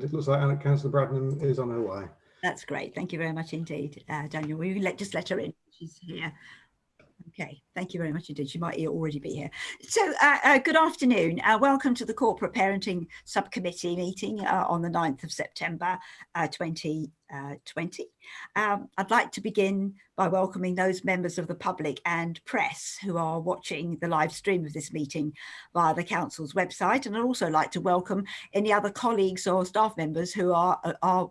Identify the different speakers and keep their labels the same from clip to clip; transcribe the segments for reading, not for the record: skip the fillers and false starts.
Speaker 1: it looks like Councillor Bradnam is on her way.
Speaker 2: That's great. Thank you very much indeed, Daniel. We just let her in. She's here. Okay, thank you very much indeed. She might already be here. So good afternoon. Welcome to the Corporate Parenting Subcommittee meeting on the 9th of September 2020. I'd like to begin by welcoming those members of the public and press who are watching the live stream of this meeting via the Council's website. And I'd also like to welcome any other colleagues or staff members who are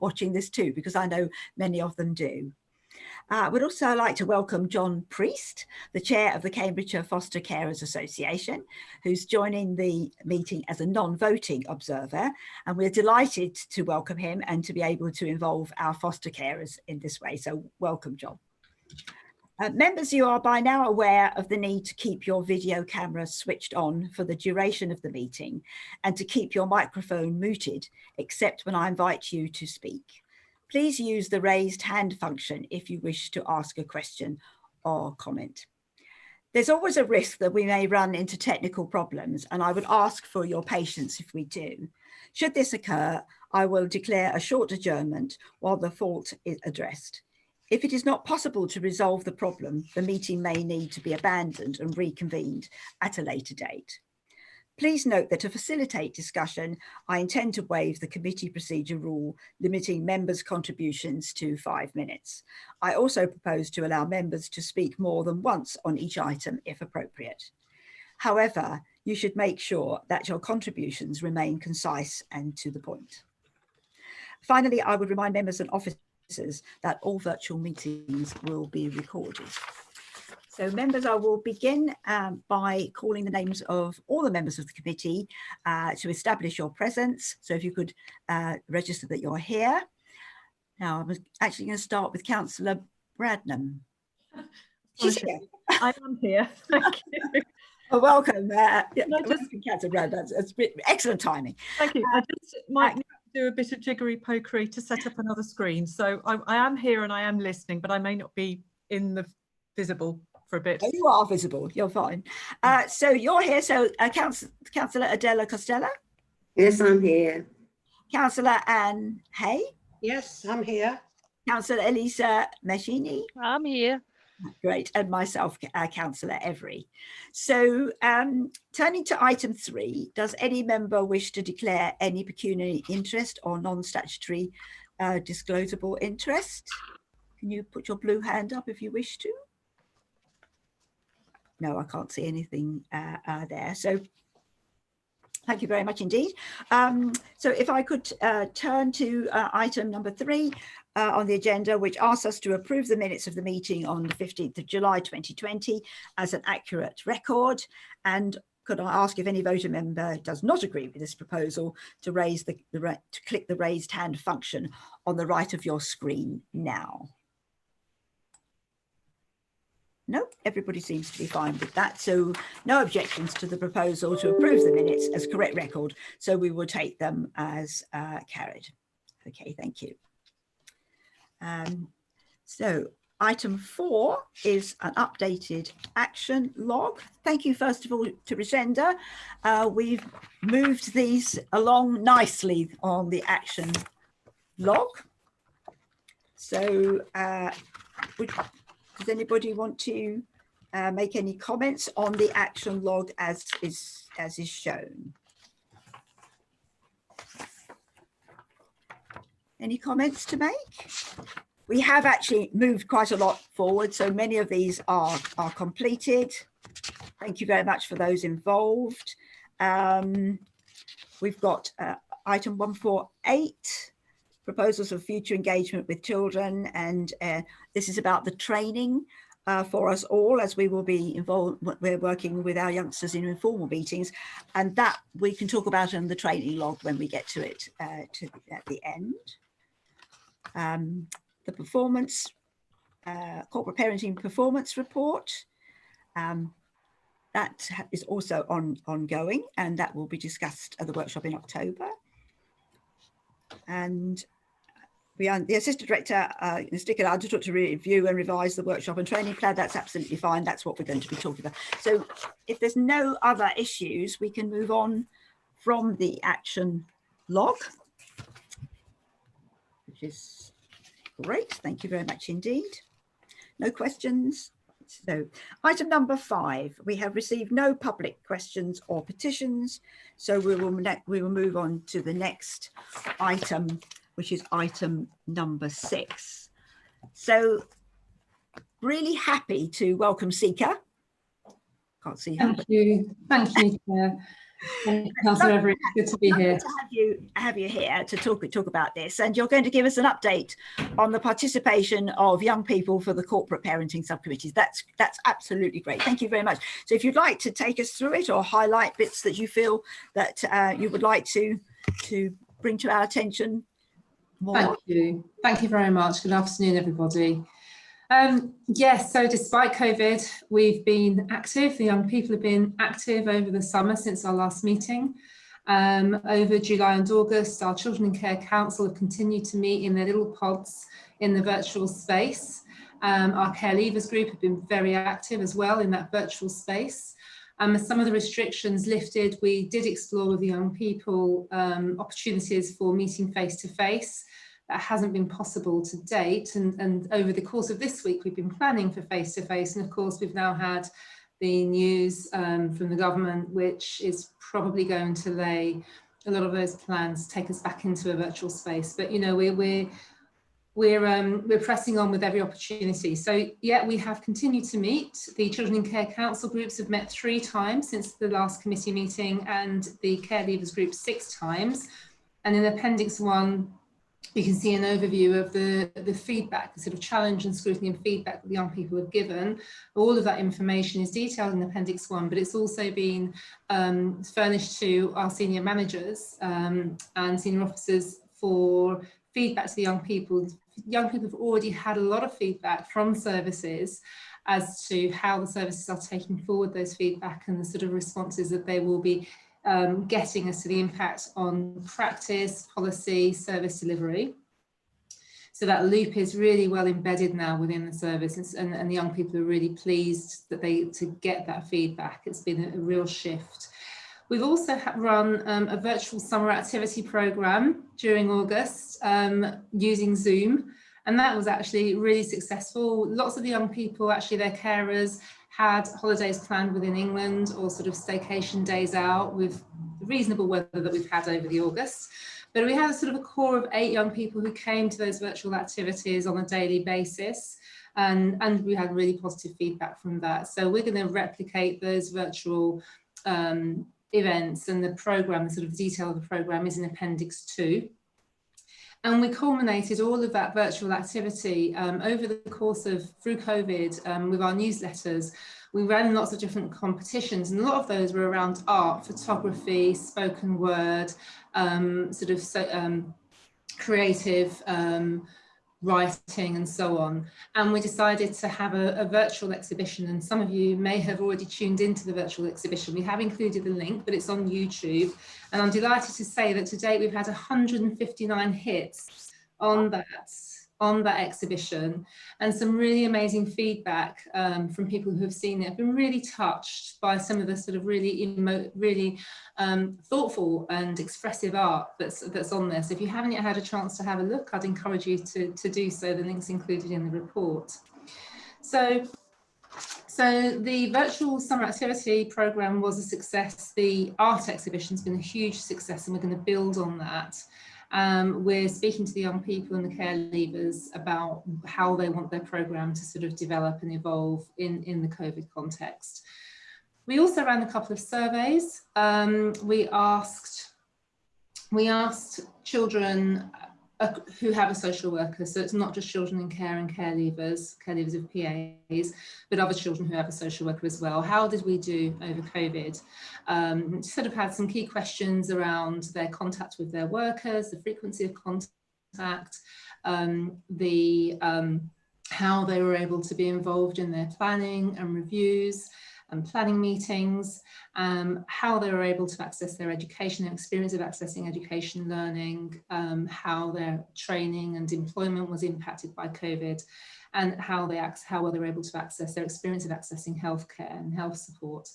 Speaker 2: watching this too, because I know many of them do. We'd also like to welcome John Priest, the chair of the Cambridgeshire Foster Carers Association, who's joining the meeting as a non-voting observer. And we're delighted to welcome him and to be able to involve our foster carers in this way. So welcome, John. Members, you are by now aware of the need to keep your video camera switched on for the duration of the meeting and to keep your microphone muted, except when I invite you to speak. Please use the raised hand function if you wish to ask a question or comment. There's always a risk that we may run into technical problems, and I would ask for your patience if we do. Should this occur, I will declare a short adjournment while the fault is addressed. If it is not possible to resolve the problem, the meeting may need to be abandoned and reconvened at a later date. Please note that to facilitate discussion, I intend to waive the committee procedure rule limiting members' contributions to 5 minutes. I also propose to allow members to speak more than once on each item if appropriate. However, you should make sure that your contributions remain concise and to the point. Finally, I would remind members and officers that all virtual meetings will be recorded. So members, I will begin by calling the names of all the members of the committee to establish your presence. So if you could register that you're here. Now, I'm actually going to start with Councillor Bradnam. She's here.
Speaker 3: I am here. Thank you.
Speaker 2: Oh, welcome. Councillor Bradnam. That's excellent timing.
Speaker 3: Thank you. I just might need to do a bit of jiggery pokery to set up another screen. So I am here and I am listening, but I may not be in the visible for a bit.
Speaker 2: Oh, you are visible. You're fine. So you're here. So Councillor Adela Costello.
Speaker 4: Yes, I'm here.
Speaker 2: Councillor Anne Hay.
Speaker 4: Yes, I'm here.
Speaker 2: Councillor Elisa Machini.
Speaker 5: I'm here.
Speaker 2: Great. And myself, Councillor Every. So turning to item 3, does any member wish to declare any pecuniary interest or non-statutory disclosable interest? Can you put your blue hand up if you wish to? No, I can't see anything there. So thank you very much indeed. So if I could turn to item number 3 on the agenda, which asks us to approve the minutes of the meeting on the 15th of July 2020 as an accurate record. And could I ask if any voter member does not agree with this proposal to raise to click the raised hand function on the right of your screen now? No, everybody seems to be fine with that. So no objections to the proposal to approve the minutes as correct record. So we will take them as carried. Okay, thank you. So item 4 is an updated action log. Thank you, first of all, to Resenda. We've moved these along nicely on the action log. So does anybody want to make any comments on the action log as is shown? Any comments to make? We have actually moved quite a lot forward, so many of these are completed. Thank you very much for those involved. We've got item 148. Proposals for future engagement with children, and this is about the training for us all, as we will be involved. We're working with our youngsters in informal meetings, and that we can talk about in the training log when we get to it at the end. The performance, corporate parenting performance report, that is also ongoing, and that will be discussed at the workshop in October. And the Assistant Director is sticking out to review and revise the workshop and training plan. That's absolutely fine. That's what we're going to be talking about. So if there's no other issues, we can move on from the action log. which is great. Thank you very much indeed. No questions. So item number 5, we have received no public questions or petitions. So we will move on to the next item, which is item number 6. So really happy to welcome Sika. Can't see her.
Speaker 5: Thank you, Chair. Thank you, Councillor Everett. Good to be here.
Speaker 2: To have you here to talk about this, and you're going to give us an update on the participation of young people for the corporate parenting subcommittees. That's absolutely great. Thank you very much. So if you'd like to take us through it or highlight bits that you feel that you would like to bring to our attention more.
Speaker 5: Thank you very much. Good afternoon, everybody. Yes, so despite COVID, we've been active. The young people have been active over the summer since our last meeting. Over July and August, our Children in Care Council have continued to meet in their little pods in the virtual space. Our Care Leavers group have been very active as well in that virtual space. As some of the restrictions lifted, we did explore with the young people opportunities for meeting face to face. That hasn't been possible to date, and over the course of this week we've been planning for face-to-face, and of course we've now had the news from the government, which is probably going to lay a lot of those plans, take us back into a virtual space. But you know, we're pressing on with every opportunity. So yeah, we have continued to meet. The Children in Care Council groups have met 3 times since the last committee meeting, and the Care Leavers group 6 times. And in Appendix 1, you can see an overview of the feedback, the sort of challenge and scrutiny and feedback that the young people have given. All of that information is detailed in Appendix 1, but it's also been furnished to our senior managers and senior officers for feedback to the young people. Young people have already had a lot of feedback from services as to how the services are taking forward those feedback and the sort of responses that they will be getting as to the impact on practice, policy, service delivery. So that loop is really well embedded now within the service, and the young people are really pleased that to get that feedback. It's been a real shift. We've also run a virtual summer activity programme during August using Zoom, and that was actually really successful. Lots of the young people, actually their carers, had holidays planned within England or sort of staycation days out with the reasonable weather that we've had over the August. But we had a sort of a core of 8 young people who came to those virtual activities on a daily basis, and we had really positive feedback from that. So we're going to replicate those virtual events, and the programme, the sort of detail of the programme is in Appendix 2. And we culminated all of that virtual activity over the course of, through COVID, with our newsletters. We ran lots of different competitions, and a lot of those were around art, photography, spoken word, creative writing and so on. And we decided to have a virtual exhibition, and some of you may have already tuned into the virtual exhibition. We have included the link, but it's on YouTube, and I'm delighted to say that to date we've had 159 hits on that exhibition, and some really amazing feedback from people who have seen it. I've been really touched by some of the sort of really thoughtful and expressive art that's on there. So if you haven't yet had a chance to have a look, I'd encourage you to do so. The link's included in the report. So the virtual summer activity programme was a success. The art exhibition's been a huge success, and we're going to build on that. We're speaking to the young people and the care leavers about how they want their programme to sort of develop and evolve in the COVID context. We also ran a couple of surveys. We asked children who have a social worker, so it's not just children in care and care leavers of PAs, but other children who have a social worker as well. How did we do over COVID? Sort of had some key questions around their contact with their workers, the frequency of contact, how they were able to be involved in their planning and reviews and planning meetings, how they were able to access their education, their experience of accessing education, learning, how their training and employment was impacted by COVID, and how well they were able to access their experience of accessing healthcare and health support.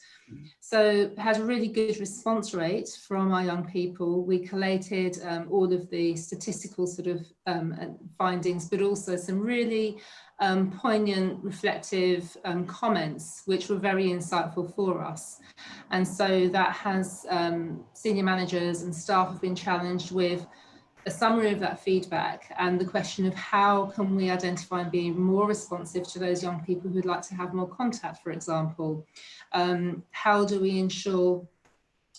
Speaker 5: So had a really good response rate from our young people. We collated all of the statistical sort of findings, but also some really poignant, reflective comments, which were very insightful for us. And so that has senior managers and staff have been challenged with a summary of that feedback and the question of how can we identify and be more responsive to those young people who'd like to have more contact, for example. How do we ensure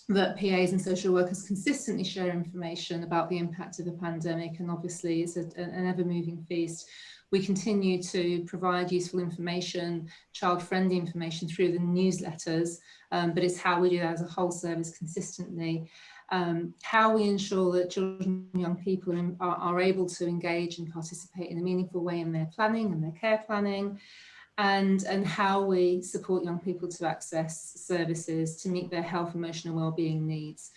Speaker 5: that PAs and social workers consistently share information about the impact of the pandemic? And obviously it's an ever-moving feast. We continue to provide useful information, child-friendly information through the newsletters, but it's how we do that as a whole service consistently. How we ensure that children and young people are able to engage and participate in a meaningful way in their planning and their care planning, and how we support young people to access services to meet their health, emotional well-being needs.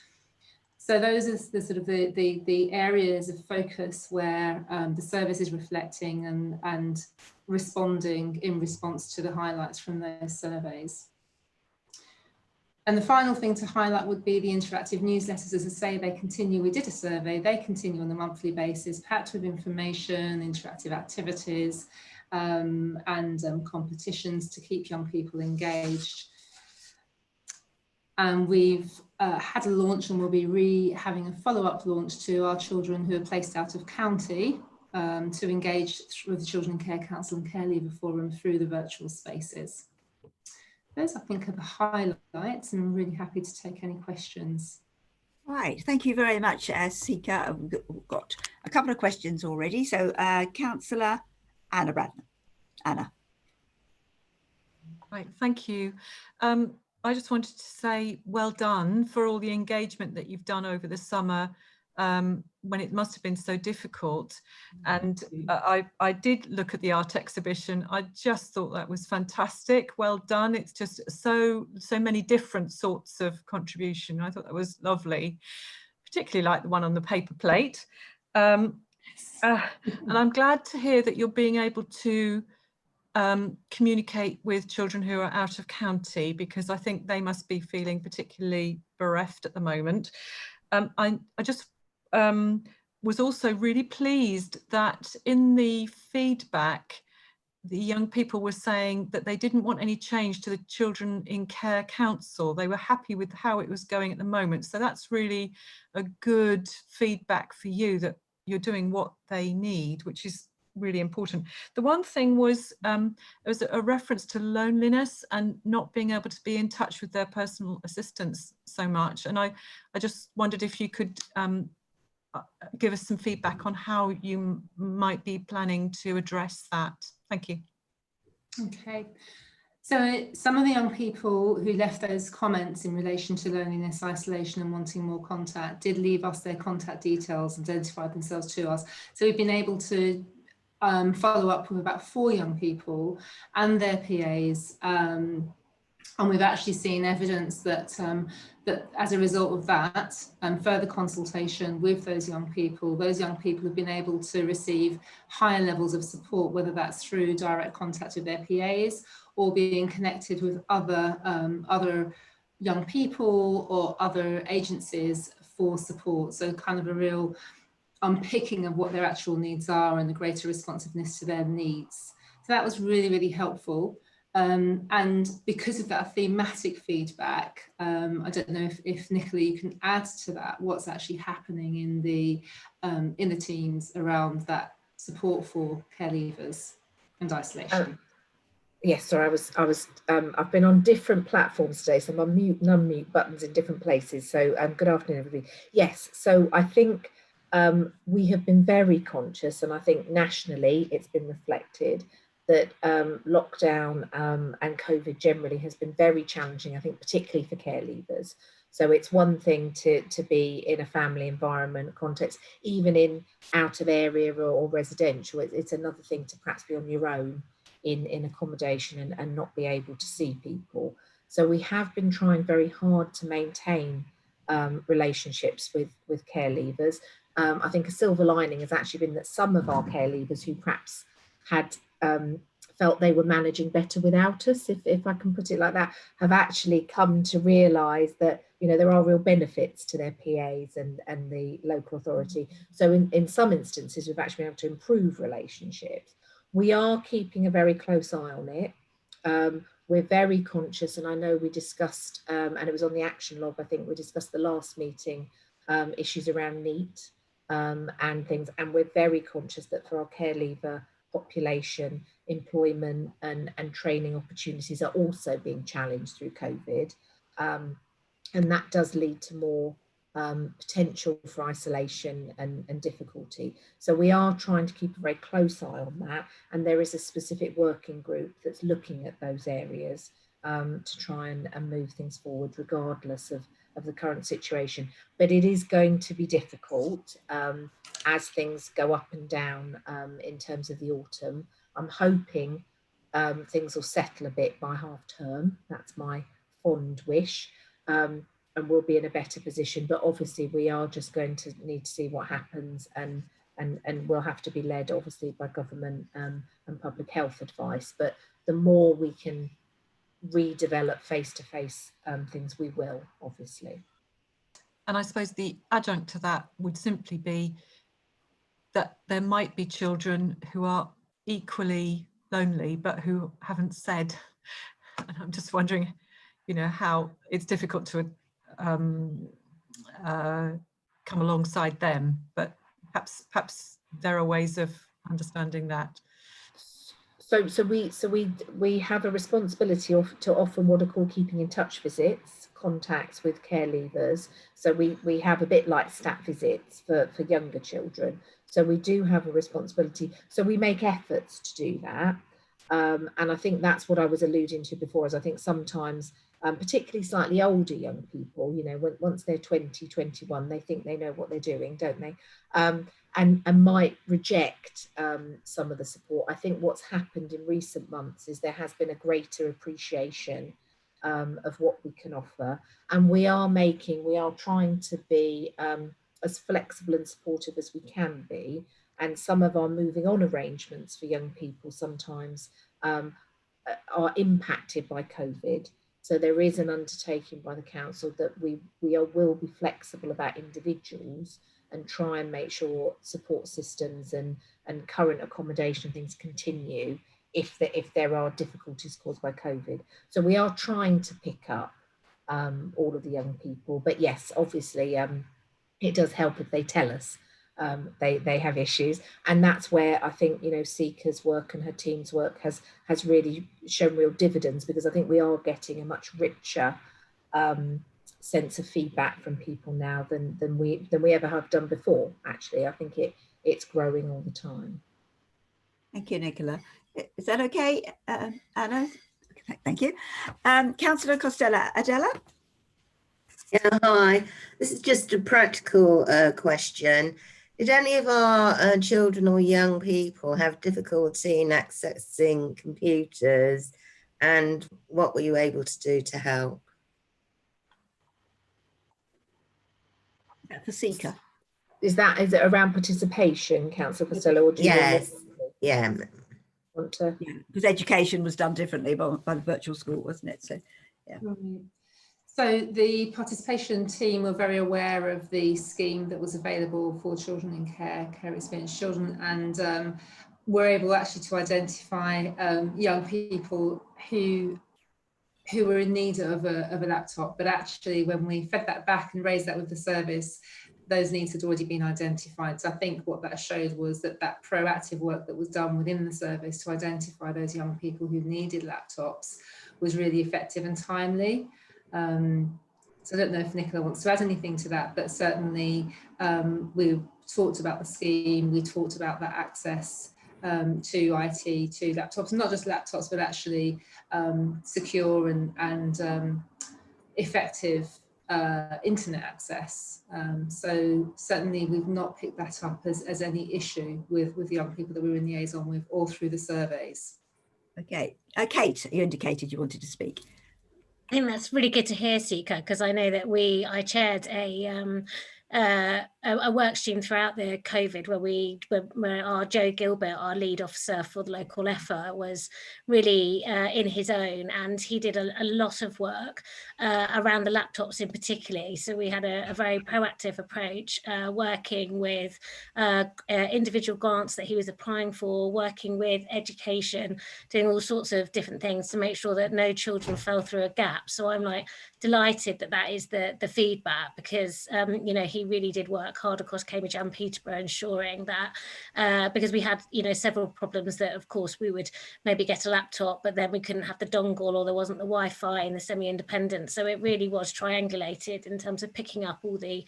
Speaker 5: So those are the sort of the areas of focus where the service is reflecting and responding in response to the highlights from those surveys. And the final thing to highlight would be the interactive newsletters. As I say, they continue. We did a survey, they continue on a monthly basis, packed with information, interactive activities, and competitions to keep young people engaged. And we've had a launch, and we'll be having a follow-up launch to our children who are placed out of county to engage with the Children in Care Council and Care Leaver Forum through the virtual spaces. Those, I think, are the highlights, and I'm really happy to take any questions.
Speaker 2: Right, thank you very much, Sika. We've got a couple of questions already. So, Councillor Anna Bradnam. Anna.
Speaker 3: Right, thank you. I just wanted to say well done for all the engagement that you've done over the summer when it must have been so difficult. And I did look at the art exhibition. I just thought that was fantastic. Well done. It's just so many different sorts of contribution. I thought that was lovely, particularly like the one on the paper plate. And I'm glad to hear that you're being able to communicate with children who are out of county, because I think they must be feeling particularly bereft at the moment. I just was also really pleased that in the feedback, the young people were saying that they didn't want any change to the Children in Care Council. They were happy with how it was going at the moment. So that's really a good feedback for you, that you're doing what they need, which is really important. The one thing was there was a reference to loneliness and not being able to be in touch with their personal assistants so much. And I just wondered if you could give us some feedback on how you might be planning to address that. Thank you.
Speaker 5: Okay. So some of the young people who left those comments in relation to loneliness, isolation and wanting more contact did leave us their contact details, identified themselves to us. So we've been able to follow up with about 4 young people and their PAs, and we've actually seen evidence that that as a result of that and further consultation with those young people have been able to receive higher levels of support, whether that's through direct contact with their PAs or being connected with other young people or other agencies for support. So kind of a real unpicking of what their actual needs are and the greater responsiveness to their needs. So that was really, really helpful. And because of that thematic feedback, I don't know if Nicola, you can add to that what's actually happening in the teams around that support for care leavers and isolation.
Speaker 6: Yes, sorry, I've been on different platforms today, so I'm on mute and unmute buttons in different places. So good afternoon, everybody. Yes, so I think we have been very conscious, and I think nationally it's been reflected that lockdown and COVID generally has been very challenging, I think, particularly for care leavers. So it's one thing to be in a family environment context, even in out of area or residential. It's another thing to perhaps be on your own in accommodation and not be able to see people. So we have been trying very hard to maintain relationships with care leavers. I think a silver lining has actually been that some of our care leavers who perhaps had felt they were managing better without us, if I can put it like that, have actually come to realise that, you know, there are real benefits to their PAs and the local authority. So in some instances, we've actually been able to improve relationships. We are keeping a very close eye on it. We're very conscious, and I know we discussed, and it was on the action log, I think we discussed the last meeting, issues around NEET and things, and we're very conscious that for our care leaver population, employment and training opportunities are also being challenged through COVID, and that does lead to more potential for isolation and difficulty. So we are trying to keep a very close eye on that, and there is a specific working group that's looking at those areas to try and move things forward regardless of the current situation. But it is going to be difficult as things go up and down in terms of the autumn. I'm hoping things will settle a bit by half term. That's my fond wish. And we'll be in a better position, but obviously we are just going to need to see what happens, and we'll have to be led obviously by government and public health advice. But the more we can redevelop face-to-face things, we will, obviously.
Speaker 3: And I suppose the adjunct to that would simply be that there might be children who are equally lonely but who haven't said, and I'm just wondering, you know, how it's difficult to come alongside them, but perhaps there are ways of understanding that.
Speaker 6: So we have a responsibility to offer what are called keeping in touch visits, contacts with care leavers. So we have a bit like stat visits for younger children. So we do have a responsibility. So we make efforts to do that. And I think that's what I was alluding to before, is I think sometimes, particularly slightly older young people, you know, once they're 20, 21, they think they know what they're doing, don't they? And might reject some of the support. I think what's happened in recent months is there has been a greater appreciation of what we can offer. And we are trying to be as flexible and supportive as we can be. And some of our moving on arrangements for young people sometimes are impacted by COVID. So there is an undertaking by the council that we will be flexible about individuals and try and make sure support systems and current accommodation things continue if there are difficulties caused by COVID. So we are trying to pick up all of the young people. But yes, obviously it does help if they tell us they have issues, and that's where I think, you know, Sika's work and her team's work has really shown real dividends, because I think we are getting a much richer sense of feedback from people now than we ever have done before. Actually, I think it's growing all the time.
Speaker 2: Thank you, Nicola. Is that okay, Anna? Thank you. Councillor Costello, Adela?
Speaker 4: Yeah, hi. This is just a practical question. Did any of our children or young people have difficulty in accessing computers, and what were you able to do to help?
Speaker 2: For Sika.
Speaker 6: Is it around participation, Councillor Costello? Or do you
Speaker 4: Yes. Yeah.
Speaker 6: Want to?
Speaker 2: Yeah, because education was done differently by the virtual school, wasn't it? So, yeah.
Speaker 5: So the participation team were very aware of the scheme that was available for children in care experienced children, and were able actually to identify young people who were in need of a laptop. But actually, when we fed that back and raised that with the service, those needs had already been identified. So I think what that showed was that proactive work that was done within the service to identify those young people who needed laptops was really effective and timely. So I don't know if Nicola wants to add anything to that, but certainly we talked about the scheme, we talked about that access to IT, to laptops, not just laptops, but actually secure and effective internet access. So certainly we've not picked that up as any issue with young people that we were in liaison with, or through the surveys.
Speaker 2: Okay. Kate, you indicated you wanted to speak.
Speaker 7: I think that's really good to hear, Sika, because I know that I chaired a work stream throughout the COVID where our Joe Gilbert, our lead officer for the local effort, was really in his own, and he did a lot of work around the laptops in particular. So we had a very proactive approach, working with individual grants that he was applying for, working with education, doing all sorts of different things to make sure that no children fell through a gap. So I'm like delighted that is the feedback, because you know, he really did work hard across Cambridge and Peterborough, ensuring that because we had, you know, several problems that of course we would maybe get a laptop, but then we couldn't have the dongle, or there wasn't the Wi-Fi in the semi-independent. So it really was triangulated in terms of picking up all the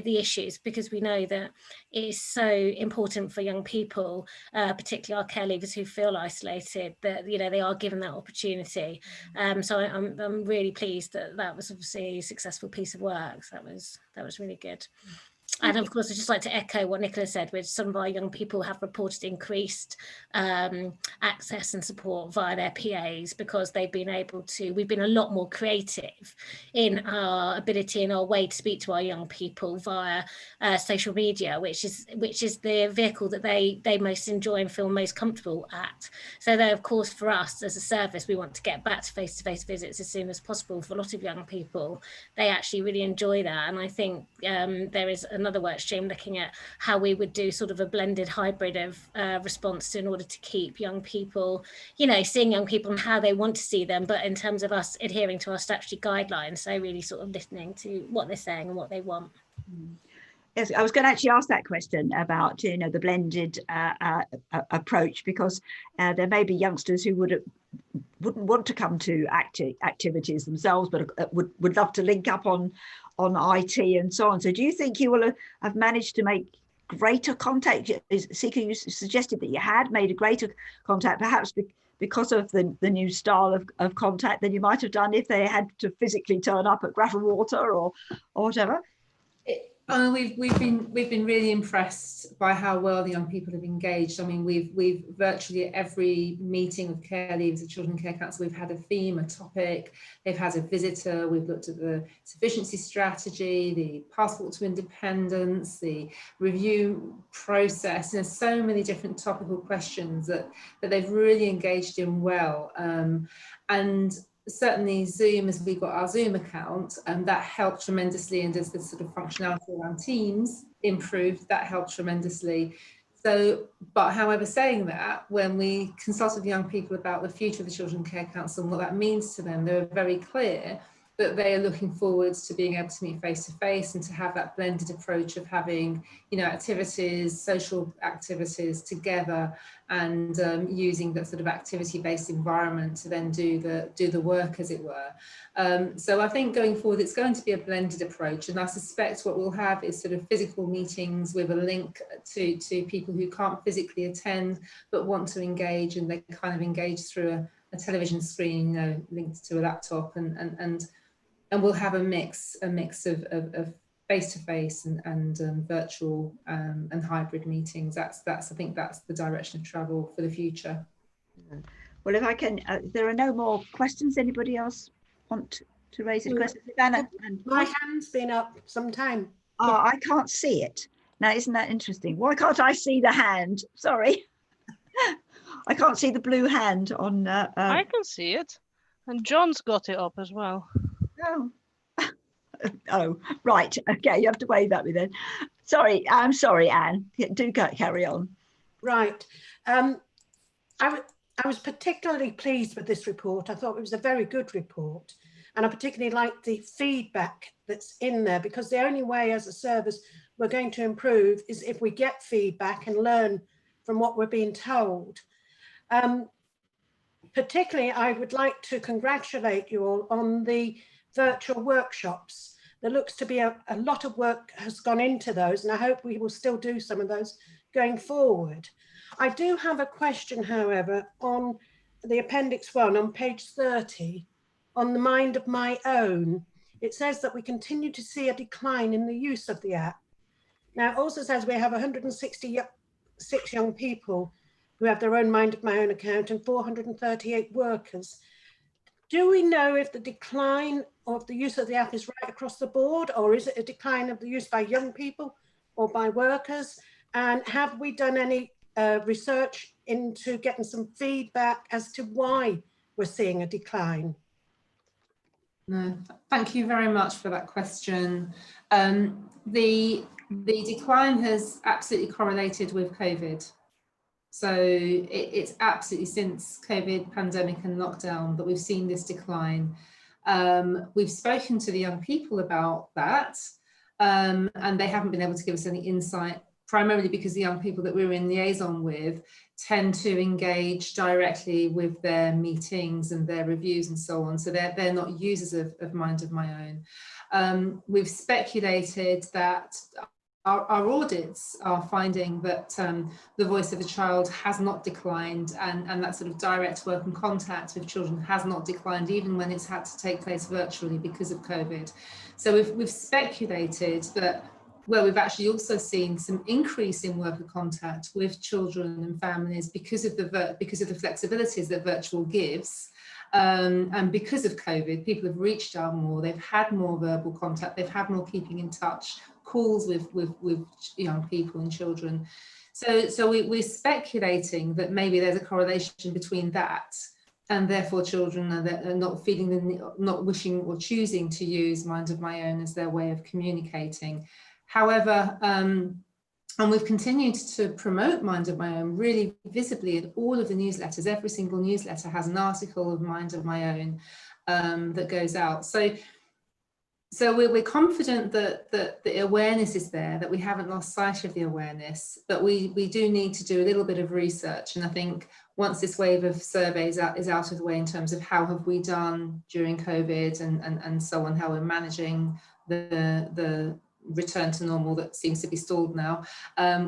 Speaker 7: issues, because we know that it is so important for young people, particularly our care leavers who feel isolated, that, you know, they are given that opportunity. So I'm really pleased that was obviously a successful piece of work. So that was really good. And of course, I'd just like to echo what Nicola said, which some of our young people have reported increased access and support via their PAs, because we've been a lot more creative in our ability and our way to speak to our young people via social media, which is the vehicle that they most enjoy and feel most comfortable at. So though, of course, for us as a service, we want to get back to face-to-face visits as soon as possible. For a lot of young people, they actually really enjoy that. And I think there is another work stream looking at how we would do sort of a blended hybrid of response in order to keep young people, you know, seeing young people and how they want to see them, but in terms of us adhering to our statutory guidelines, so really sort of listening to what they're saying and what they want.
Speaker 2: Yes, I was going to actually ask that question about, you know, the blended approach, because there may be youngsters who wouldn't want to come to activities themselves, but would love to link up on IT and so on. So do you think you will have managed to make greater contact? Sika, you suggested that you had made a greater contact, perhaps because of the new style of contact than you might have done if they had to physically turn up at Gravelwater or whatever.
Speaker 5: We've been really impressed by how well the young people have engaged. I mean, we've virtually at every meeting of care leavers of Children Care Council, we've had a theme, a topic. They've had a visitor. We've looked at the sufficiency strategy, the passport to independence, the review process. And there's so many different topical questions that they've really engaged in well. And certainly Zoom, as we got our Zoom account, and that helped tremendously, and as the sort of functionality around Teams improved, that helped tremendously. So, but however, saying that, when we consulted young people about the future of the Children Care Council and what that means to them, they were very clear that they are looking forward to being able to meet face to face and to have that blended approach of having, you know, activities, social activities together, and using that sort of activity-based environment to then do the work, as it were. So I think going forward, it's going to be a blended approach, and I suspect what we'll have is sort of physical meetings with a link to people who can't physically attend but want to engage, and they kind of engage through a television screen, you know, linked to a laptop, and we'll have a mix of face-to-face and virtual and hybrid meetings. I think that's the direction of travel for the future.
Speaker 2: Well, if I can, there are no more questions. Anybody else want to raise a question? Anna,
Speaker 8: my hand's been up some time.
Speaker 2: Oh, I can't see it. Now, isn't that interesting? Why can't I see the hand? Sorry. I can't see the blue hand on.
Speaker 9: I can see it. And John's got it up as well.
Speaker 2: Oh. Oh, right. Okay, you have to wave at me then. Sorry, I'm sorry, Anne. Do carry on.
Speaker 8: Right. I was particularly pleased with this report. I thought it was a very good report. And I particularly liked the feedback that's in there, because the only way as a service we're going to improve is if we get feedback and learn from what we're being told. Particularly, I would like to congratulate you all on the virtual workshops. There looks to be a lot of work has gone into those, and I hope we will still do some of those going forward. I do have a question, however, on the Appendix 1 on page 30, on the Mind of My Own. It says that we continue to see a decline in the use of the app. Now, it also says we have 166 young people who have their own Mind of My Own account and 438 workers. Do we know if the decline of the use of the app is right across the board, or is it a decline of the use by young people or by workers? And have we done any research into getting some feedback as to why we're seeing a decline?
Speaker 5: No, thank you very much for that question. The decline has absolutely correlated with COVID. So it's absolutely since COVID pandemic and lockdown that we've seen this decline. We've spoken to the young people about that, and they haven't been able to give us any insight, primarily because the young people that we're in liaison with tend to engage directly with their meetings and their reviews and so on. So they're not users of Mind of My Own. We've speculated that our audits are finding that the voice of the child has not declined, and that sort of direct work and contact with children has not declined, even when it's had to take place virtually because of COVID. So we've speculated that, well, we've actually also seen some increase in worker contact with children and families because of the flexibilities that virtual gives. And because of COVID, people have reached out more, they've had more verbal contact, they've had more keeping in touch, calls with young people and children. So we're speculating that maybe there's a correlation between that, and therefore children are not feeling not wishing or choosing to use Mind of My Own as their way of communicating. However, and we've continued to promote Mind of My Own really visibly in all of the newsletters. Every single newsletter has an article of Mind of My Own that goes out. So we're confident that the awareness is there, that we haven't lost sight of the awareness, but we do need to do a little bit of research. And I think once this wave of surveys is out of the way in terms of how have we done during COVID and so on, how we're managing the return to normal that seems to be stalled now,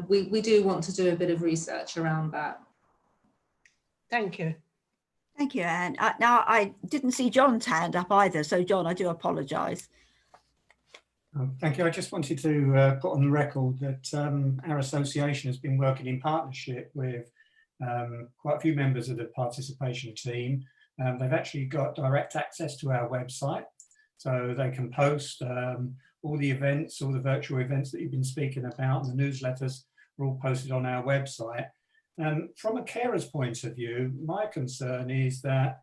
Speaker 5: we do want to do a bit of research around that.
Speaker 8: Thank you.
Speaker 2: Thank you, Anne. Now, I didn't see John's hand up either, so John, I do apologise.
Speaker 1: Thank you. I just wanted to put on the record that our association has been working in partnership with quite a few members of the participation team. They've actually got direct access to our website, so they can post all the events, all the virtual events that you've been speaking about, and the newsletters are all posted on our website. From a carer's point of view, my concern is that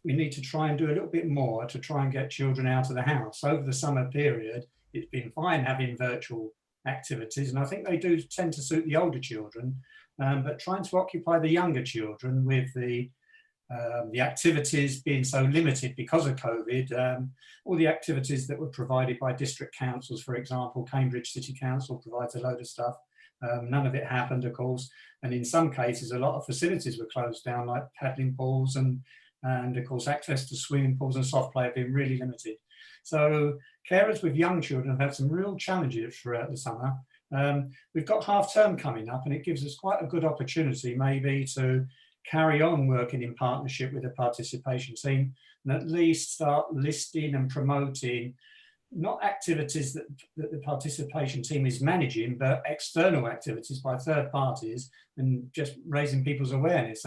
Speaker 1: we need to try and do a little bit more to try and get children out of the house. Over the summer period, it's been fine having virtual activities, and I think they do tend to suit the older children, but trying to occupy the younger children with the activities being so limited because of COVID, all the activities that were provided by district councils, for example, Cambridge City Council provides a load of stuff. None of it happened, of course, and in some cases a lot of facilities were closed down, like paddling pools, and of course access to swimming pools and soft play have been really limited. So carers with young children have had some real challenges throughout the summer. We've got half term coming up, and it gives us quite a good opportunity maybe to carry on working in partnership with the participation team and at least start listing and promoting not activities that the participation team is managing, but external activities by third parties, and just raising people's awareness.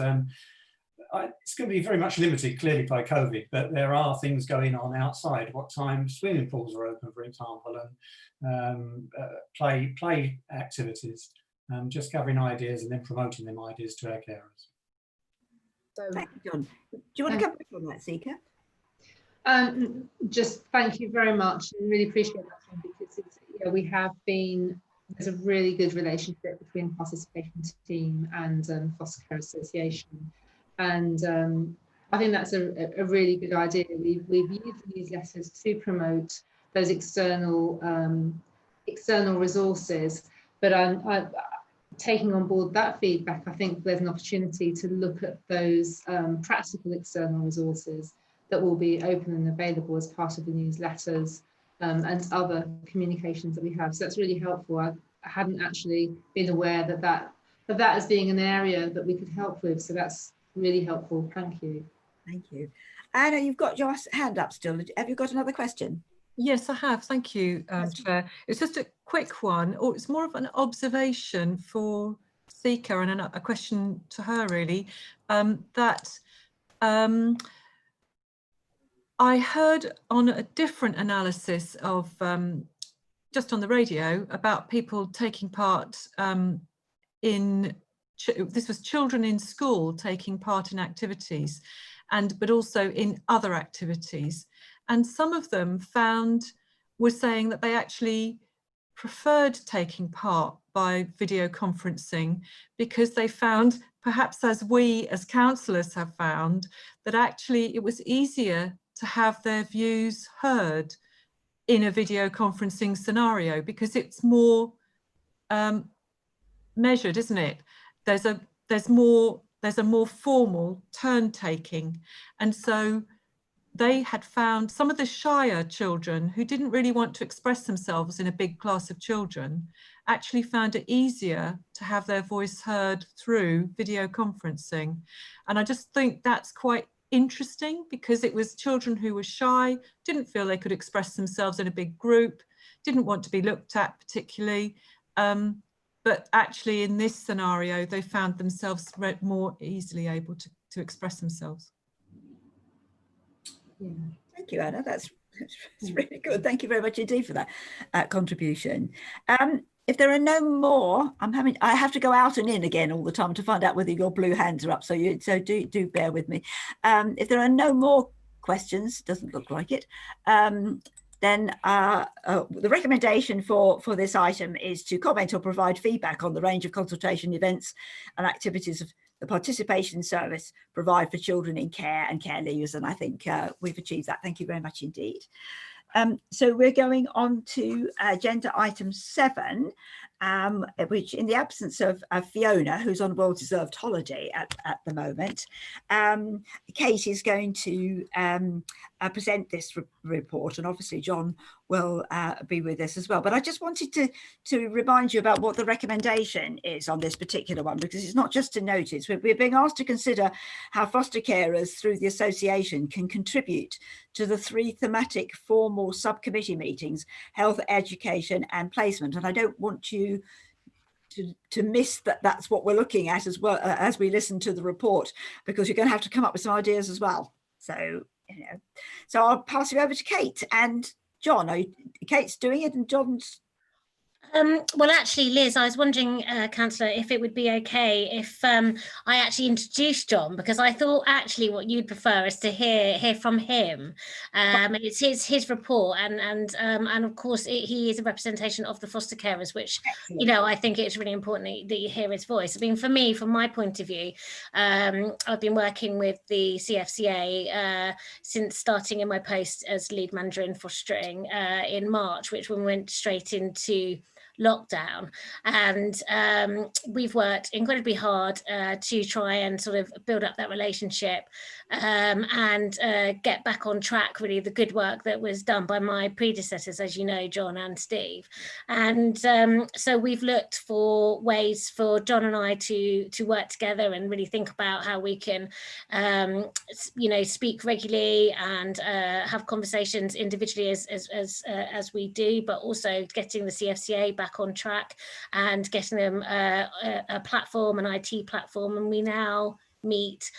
Speaker 1: It's going to be very much limited clearly by COVID, but there are things going on outside. What time swimming pools are open, for example, and play activities, just gathering ideas and then promoting them ideas to our carers.
Speaker 6: So,
Speaker 2: Thank you, John. Do you want to come back on that, Sika?
Speaker 5: Just thank you very much. I really appreciate that, because it's, we have been, there's a really good relationship between the participation team and Foster Care Association, and I think that's a really good idea. We've used these letters to promote those external resources, but I'm taking on board that feedback. I think there's an opportunity to look at those practical external resources that will be open and available as part of the newsletters and other communications that we have. So that's really helpful. I hadn't actually been aware that that as being an area that we could help with. So that's really helpful. Thank you.
Speaker 2: Thank you. Anna, you've got your hand up still. Have you got another question?
Speaker 3: Yes, I have. Thank you, Chair. It's just a quick one, or it's more of an observation for Sika and a question to her, really, that I heard on a different analysis of just on the radio about people taking part this was children in school taking part in activities, but also in other activities. And some of them were saying that they actually preferred taking part by video conferencing because they found, perhaps as we as counsellors have found, that actually it was easier to have their views heard in a video conferencing scenario because it's more measured, isn't it? There's a more formal turn taking, and so they had found some of the shyer children who didn't really want to express themselves in a big class of children actually found it easier to have their voice heard through video conferencing. And I just think that's quite interesting because it was children who were shy, didn't feel they could express themselves in a big group, didn't want to be looked at particularly. But actually in this scenario, they found themselves more easily able to express themselves.
Speaker 2: Yeah. Thank you, Anna. That's really good. Thank you very much indeed for that contribution. If there are no more, I have to go out and in again all the time to find out whether your blue hands are up. So do bear with me. If there are no more questions, doesn't look like it, then the recommendation for this item is to comment or provide feedback on the range of consultation events and activities of the participation service provide for children in care and care leavers. And I think we've achieved that. Thank you very much indeed. So we're going on to agenda item 7, which in the absence of Fiona, who's on well-deserved holiday at the moment, Kate is going to present this report, and obviously John will be with us as well. But I just wanted to remind you about what the recommendation is on this particular one, because it's not just a notice. We're being asked to consider how foster carers through the association can contribute to the 3 thematic formal subcommittee meetings, health, education and placement. And I don't want you to miss that's what we're looking at as well as we listen to the report, because you're going to have to come up with some ideas as well. So, so I'll pass you over to Kate and John. Kate's doing it and John's.
Speaker 7: Well, actually, Liz, I was wondering, Councillor, if it would be okay if I actually introduced John, because I thought actually what you'd prefer is to hear from him. It's his report, and of course he is a representation of the foster carers, which I think it's really important that you hear his voice. I mean, for me, from my point of view, I've been working with the CFCA since starting in my post as lead manager in fostering in March, which we went straight into lockdown, and we've worked incredibly hard to try and sort of build up that relationship and get back on track, really, the good work that was done by my predecessors, as you know, John and Steve. And so we've looked for ways for John and I to work together and really think about how we can speak regularly and have conversations individually as we do, but also getting the CFCA back on track and getting them a platform, an IT platform. And we now meet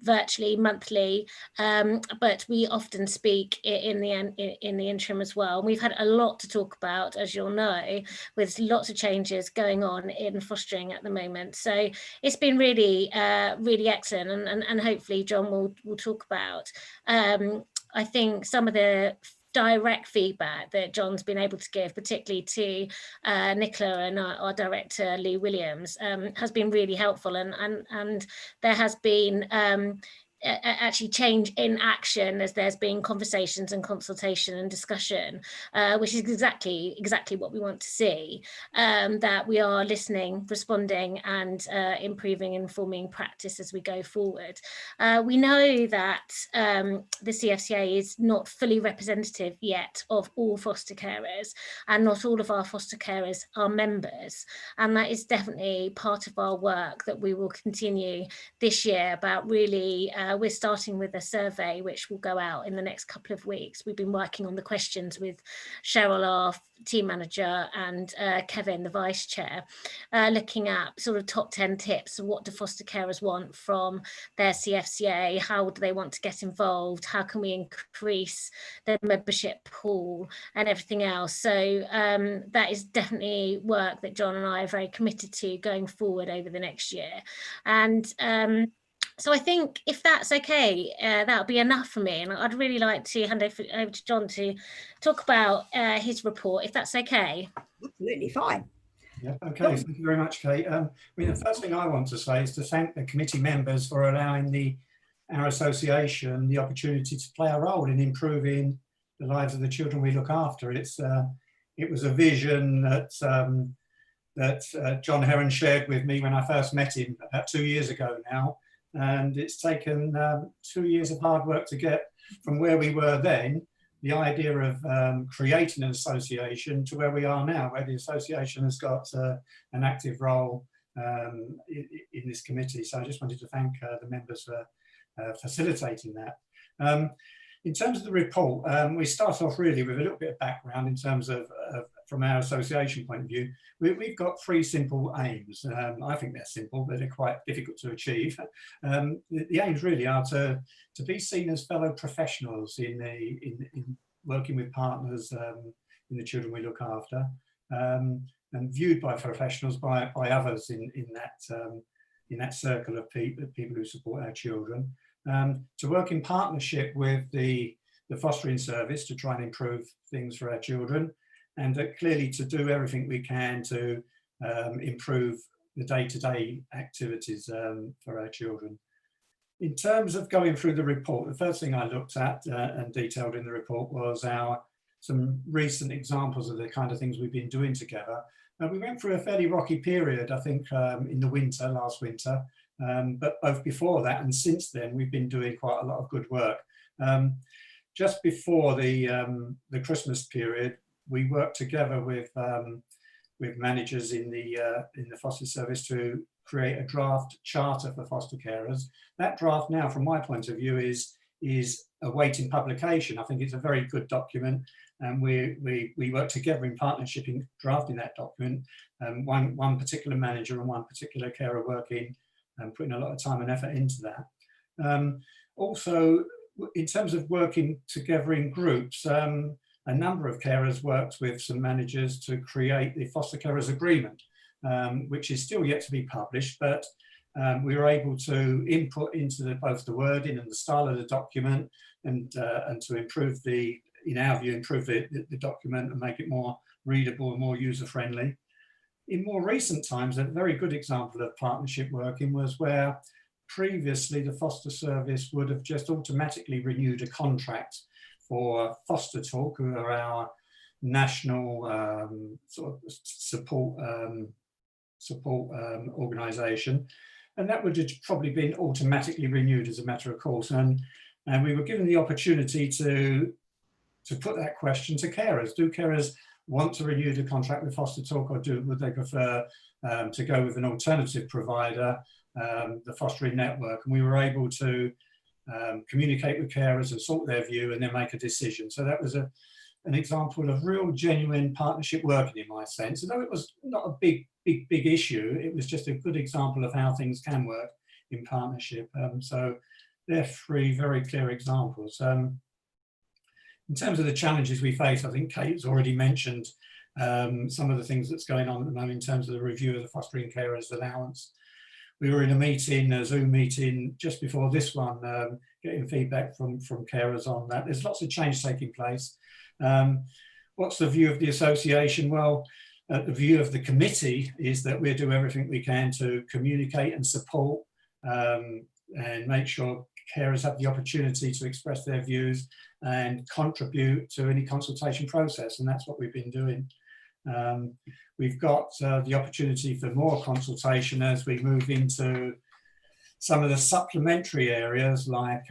Speaker 7: virtually monthly, but we often speak in the interim as well. And we've had a lot to talk about, as you'll know, with lots of changes going on in fostering at the moment. So it's been really excellent, and hopefully John will talk about I think some of the direct feedback that John's been able to give, particularly to Nicola and our director Lee Williams, has been really helpful, and there has been actually change in action as there's been conversations and consultation and discussion, which is exactly what we want to see, that we are listening, responding and improving and informing practice as we go forward. We know that the CFCA is not fully representative yet of all foster carers, and not all of our foster carers are members, and that is definitely part of our work that we will continue this year, about really we're starting with a survey which will go out in the next couple of weeks. We've been working on the questions with Cheryl, our team manager, and Kevin, the vice chair, looking at sort of top 10 tips of what do foster carers want from their CFCA, how do they want to get involved, how can we increase their membership pool and everything else. So that is definitely work that John and I are very committed to going forward over the next year. And so I think if that's okay, that'll be enough for me. And I'd really like to hand over to John to talk about his report, if that's okay.
Speaker 2: Absolutely fine.
Speaker 1: Yeah, okay, thank you very much, Kate. I mean, the first thing I want to say is to thank the committee members for allowing our association the opportunity to play a role in improving the lives of the children we look after. It was a vision that John Heron shared with me when I first met him about 2 years ago now. And it's taken 2 years of hard work to get from where we were then, the idea of creating an association, to where we are now, where the association has got an active role in this committee. So I just wanted to thank the members for facilitating that. In terms of the report, we start off really with a little bit of background in terms of from our association point of view. We've got 3 simple aims. I think they're simple, but they're quite difficult to achieve. The aims really are to be seen as fellow professionals in working with partners in the children we look after, and viewed by professionals by others in that circle of people who support our children. To work in partnership with the fostering service to try and improve things for our children, and clearly to do everything we can to improve the day-to-day activities for our children. In terms of going through the report, the first thing I looked at and detailed in the report was some recent examples of the kind of things we've been doing together. We went through a fairly rocky period, I think, in the winter, last winter, but both before that and since then, we've been doing quite a lot of good work. Just before the Christmas period, we worked together with managers in the foster service to create a draft charter for foster carers. That draft now, from my point of view, is awaiting publication. I think it's a very good document, and we work together in partnership in drafting that document. One particular manager and one particular carer working and putting a lot of time and effort into that. Also, in terms of working together in groups, a number of carers worked with some managers to create the foster carers agreement, which is still yet to be published, but we were able to input into both the wording and the style of the document, and to improve in our view, improve the document and make it more readable and more user-friendly. In more recent times, a very good example of partnership working was where previously the foster service would have just automatically renewed a contract for Foster Talk, who are our national sort of support organisation, and that would have probably been automatically renewed as a matter of course. And we were given the opportunity to put that question to carers. Do carers want to renew the contract with Foster Talk, or would they prefer to go with an alternative provider, the fostering network? And we were able to communicate with carers and sort their view and then make a decision. So that was an example of real genuine partnership working in my sense. Although it was not a big issue, it was just a good example of how things can work in partnership. So they're 3 very clear examples. In terms of the challenges we face, I think Kate's already mentioned some of the things that's going on at the moment in terms of the review of the fostering carers allowance. We were in a Zoom meeting just before this one, getting feedback from carers on that. There's lots of change taking place. What's the view of the association? Well, the view of the committee is that we'll do everything we can to communicate and support and make sure carers have the opportunity to express their views and contribute to any consultation process, and that's what we've been doing. We've got the opportunity for more consultation as we move into some of the supplementary areas like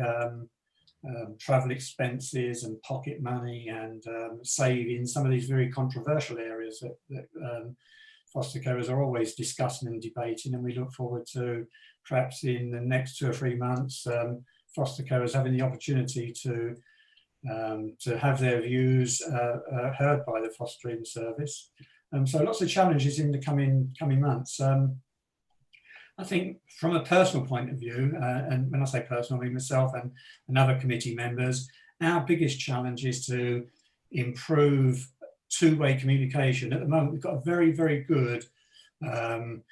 Speaker 1: travel expenses and pocket money and saving, some of these very controversial areas that foster carers are always discussing and debating, and we look forward to perhaps in the next 2 or 3 months foster carers having the opportunity to have their views heard by the fostering service. So lots of challenges in the coming months. I think from a personal point of view, and when I say personal, I mean myself and other committee members, our biggest challenge is to improve two-way communication. At the moment, we've got a very, very good way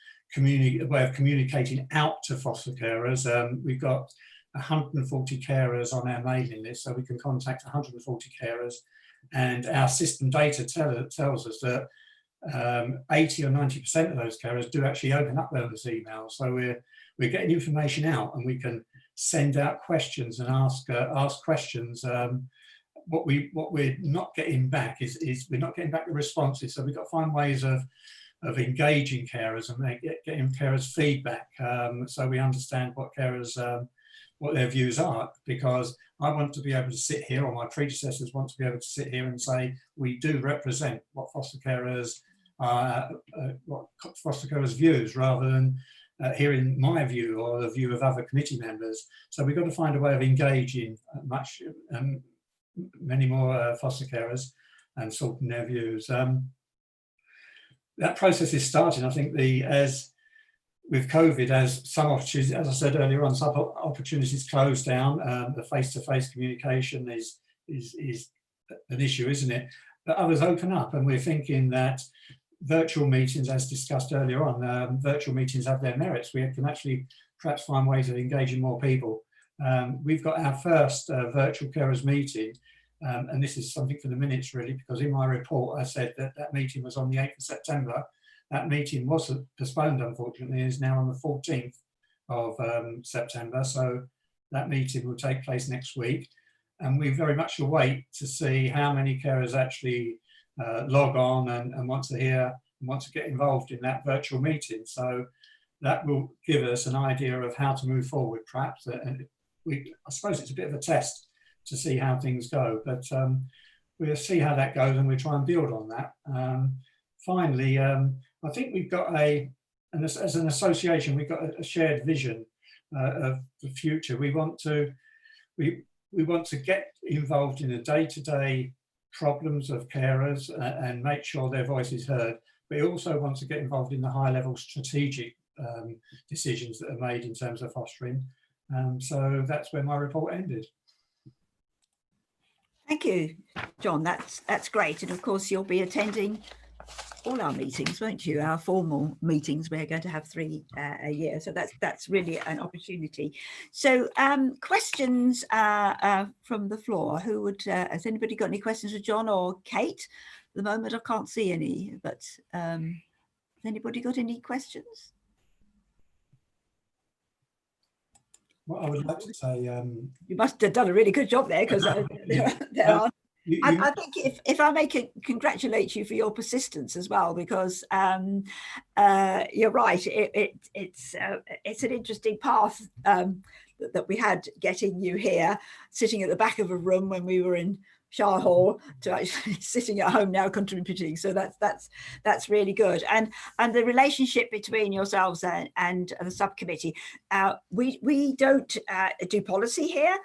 Speaker 1: of communicating out to foster carers. We've got 140 carers on our mailing list, so we can contact 140 carers, and our system data tells us that 80 or 90% of those carers do actually open up those emails. So we're getting information out, and we can send out questions and ask questions. What we're not getting back is we're not getting back the responses. So we've got to find ways of engaging carers and getting carers feedback, so we understand what carers what their views are, because I want to be able to sit here, or my predecessors want to be able to sit here and say we do represent what foster carers views, rather than hearing my view or the view of other committee members. So we've got to find a way of engaging many more foster carers and sorting their views. That process is starting. I think as with COVID, as some opportunities, as I said earlier on, some opportunities close down. The face-to-face communication is an issue, isn't it? But others open up, and we're thinking that virtual meetings, as discussed earlier on, virtual meetings have their merits. We can actually perhaps find ways of engaging more people. We've got our first virtual carers meeting, and this is something for the minutes really, because in my report I said that meeting was on the 8th of September. That meeting was postponed, unfortunately, and is now on the 14th of September. So that meeting will take place next week, and we very much await to see how many carers actually log on and want to hear and want to get involved in that virtual meeting. So that will give us an idea of how to move forward, perhaps. And I suppose it's a bit of a test to see how things go, but we'll see how that goes, and we'll try and build on that. Finally, I think we've got as an association, we've got a shared vision of the future. We want to get involved in the day-to-day problems of carers and make sure their voice is heard. But we also want to get involved in the high-level strategic decisions that are made in terms of fostering. So that's where my report ended.
Speaker 2: Thank you, John. That's great. And of course, you'll be attending all our meetings, won't you? Our formal meetings. We're going to have 3 a year, so that's really an opportunity. So questions from the floor. Who would has anybody got any questions for John or Kate? At the moment I can't see any, but has anybody got any questions?
Speaker 1: What I would like to say,
Speaker 2: you must have done a really good job there, because there are. I think if I may congratulate you for your persistence as well, because you're right. It's an interesting path that we had getting you here, sitting at the back of a room when we were in Shire Hall, to actually sitting at home now contributing. So that's really good. And the relationship between yourselves and the subcommittee, we don't do policy here.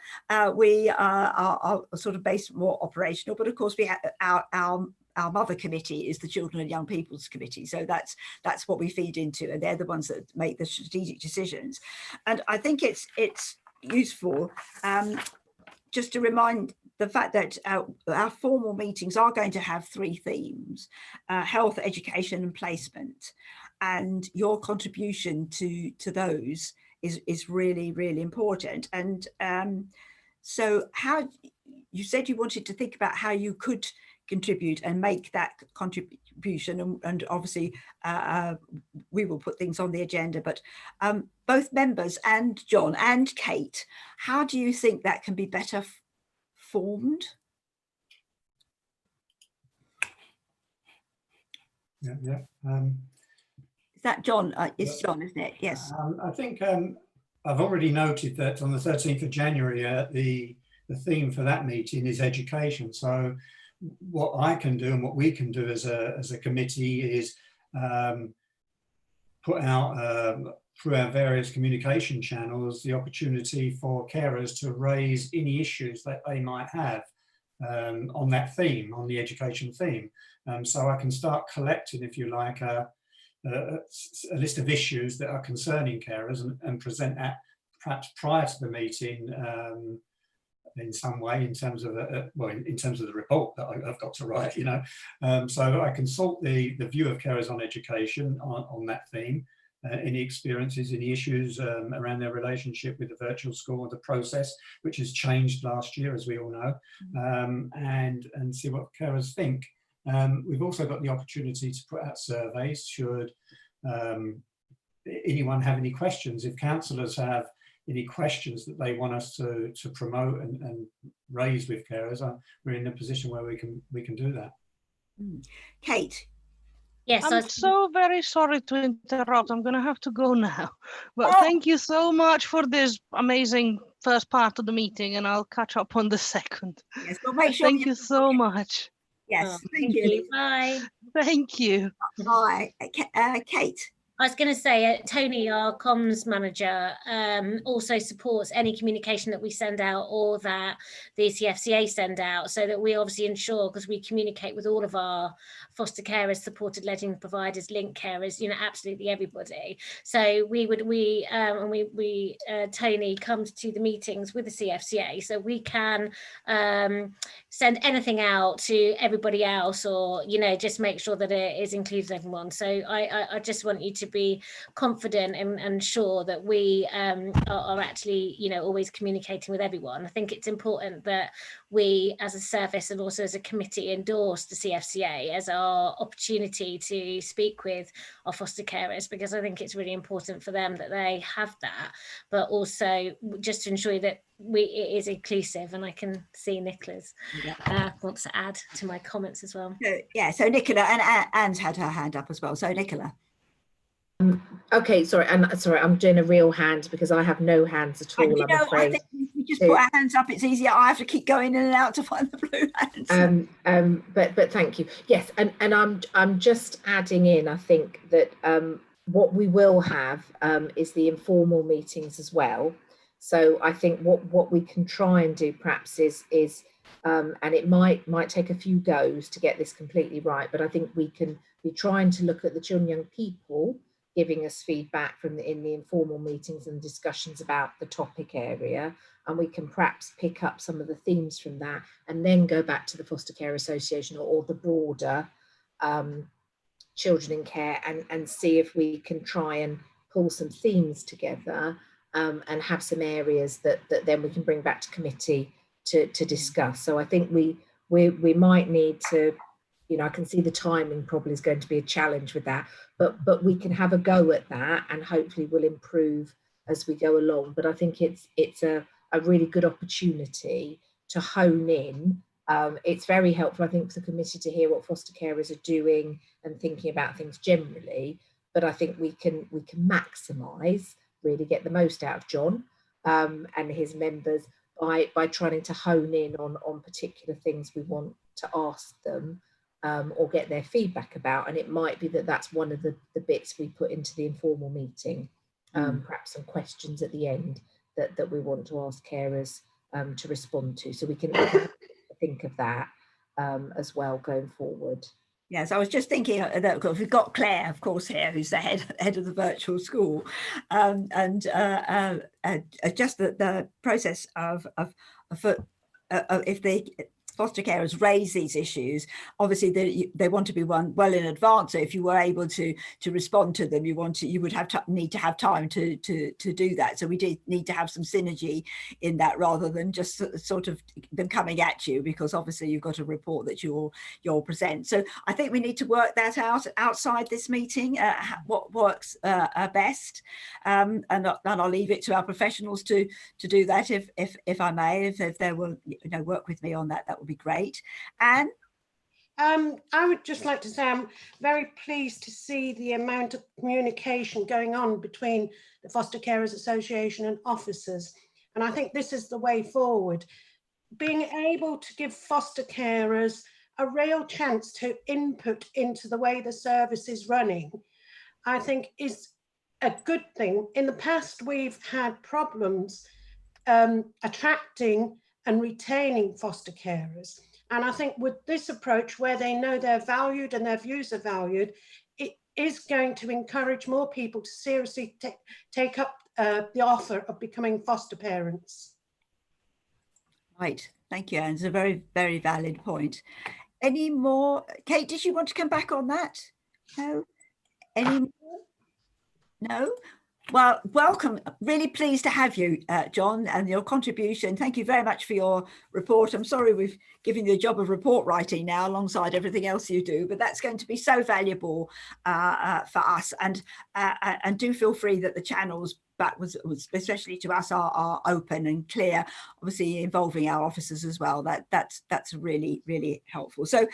Speaker 2: We are sort of based more operational, but of course we have our mother committee is the Children and Young People's Committee. So that's what we feed into, and they're the ones that make the strategic decisions. And I think it's useful just to remind the fact that our formal meetings are going to have 3 themes: health, education and placement. And your contribution to those is really, really important. And so how you said you wanted to think about how you could contribute and make that contribution, and obviously we will put things on the agenda, but both members and John and Kate, how do you think that can be better formed?
Speaker 1: Yeah.
Speaker 2: Is that John? It's John, isn't it? Yes.
Speaker 1: I think I've already noted that on the 13th of January, the theme for that meeting is education. So what I can do and what we can do as a committee is put out through our various communication channels the opportunity for carers to raise any issues that they might have on that theme, on the education theme. So I can start collecting, if you like, a list of issues that are concerning carers and present that perhaps prior to the meeting in some way, in terms of in terms of the report that I've got to write, you know. So I consult the view of carers on education on that theme. Any experiences, any issues around their relationship with the virtual school, the process, which has changed last year, as we all know, and see what carers think. We've also got the opportunity to put out surveys should anyone have any questions. If councillors have any questions that they want us to promote and raise with carers, we're in a position where we can do that.
Speaker 2: Kate.
Speaker 7: Yes,
Speaker 9: I'm so very sorry to interrupt. I'm going to have to go now. But thank you so much for this amazing first part of the meeting, and I'll catch up on the second.
Speaker 2: Yes, well, make sure
Speaker 9: thank you so much.
Speaker 2: Yes, thank you.
Speaker 7: Bye.
Speaker 9: Thank you.
Speaker 2: Bye. Kate.
Speaker 7: I was going to say, Tony, our comms manager, also supports any communication that we send out or that the CFCA send out, so that we obviously ensure, because we communicate with all of our foster carers, supported living providers, link carers, you know, absolutely everybody. So Tony comes to the meetings with the CFCA, so we can send anything out to everybody else, or, you know, just make sure that it is included everyone. So I just want you to be confident and sure that we are actually, you know, always communicating with everyone. I think it's important that we as a service and also as a committee endorse the CFCA as our opportunity to speak with our foster carers, because I think it's really important for them that they have that, but also just to ensure that it is inclusive. And I can see Nicola's wants to add to my comments as well.
Speaker 2: So Nicola, and Anne's had her hand up as well. So Nicola.
Speaker 6: Okay, sorry, I'm doing a real hand because I have no hands at all. I'm afraid.
Speaker 2: I think we just put our hands up, it's easier. I have to keep going in and out to find the blue hands.
Speaker 6: But thank you. Yes, and I'm just adding in. I think that what we will have is the informal meetings as well. So I think what we can try and do perhaps is and it might take a few goes to get this completely right, but I think we can be trying to look at the children, young people giving us feedback in the informal meetings and discussions about the topic area, and we can perhaps pick up some of the themes from that and then go back to the Foster Care Association or the broader children in care and see if we can try and pull some themes together and have some areas that then we can bring back to committee to discuss. So I think we might need to, you know, I can see the timing probably is going to be a challenge with that, but we can have a go at that and hopefully we'll improve as we go along. But I think it's a really good opportunity to hone in. It's very helpful, I think, for the committee to hear what foster carers are doing and thinking about things generally. But I think we can maximise, really get the most out of John and his members by trying to hone in on particular things we want to ask them or get their feedback about. And it might be that that's one of the bits we put into the informal meeting, perhaps some questions at the end that we want to ask carers to respond to. So we can think of that as well going forward.
Speaker 2: Yes, I was just thinking that we've got Claire, of course, here, who's the head of the virtual school, and just the process of if the foster carers raise these issues, obviously they want to be well in advance. So if you were able to respond to them, you would need to have time to do that. So we did need to have some synergy in that, rather than just sort of them coming at you, because obviously you've got a report that you'll present. So I think we need to work that out outside this meeting, what works best, and I'll leave it to our professionals to do that if I may, if they will, you know, work with me on that would be great. And
Speaker 8: I would just like to say I'm very pleased to see the amount of communication going on between the Foster Carers Association and officers, and I think this is the way forward. Being able to give foster carers a real chance to input into the way the service is running I think is a good thing. In the past, we've had problems attracting and retaining foster carers. And I think with this approach, where they know they're valued and their views are valued, it is going to encourage more people to seriously take up the offer of becoming foster parents.
Speaker 2: Right, thank you, Anne. It's a very, very valid point. Any more? Kate, did you want to come back on that? No? Any more? No? Well, welcome. Really pleased to have you, John, and your contribution. Thank you very much for your report. I'm sorry we've given you the job of report writing now alongside everything else you do, but that's going to be so valuable for us. And do feel free that the channels back was especially to us are open and clear, obviously involving our officers as well. That's really, really helpful. So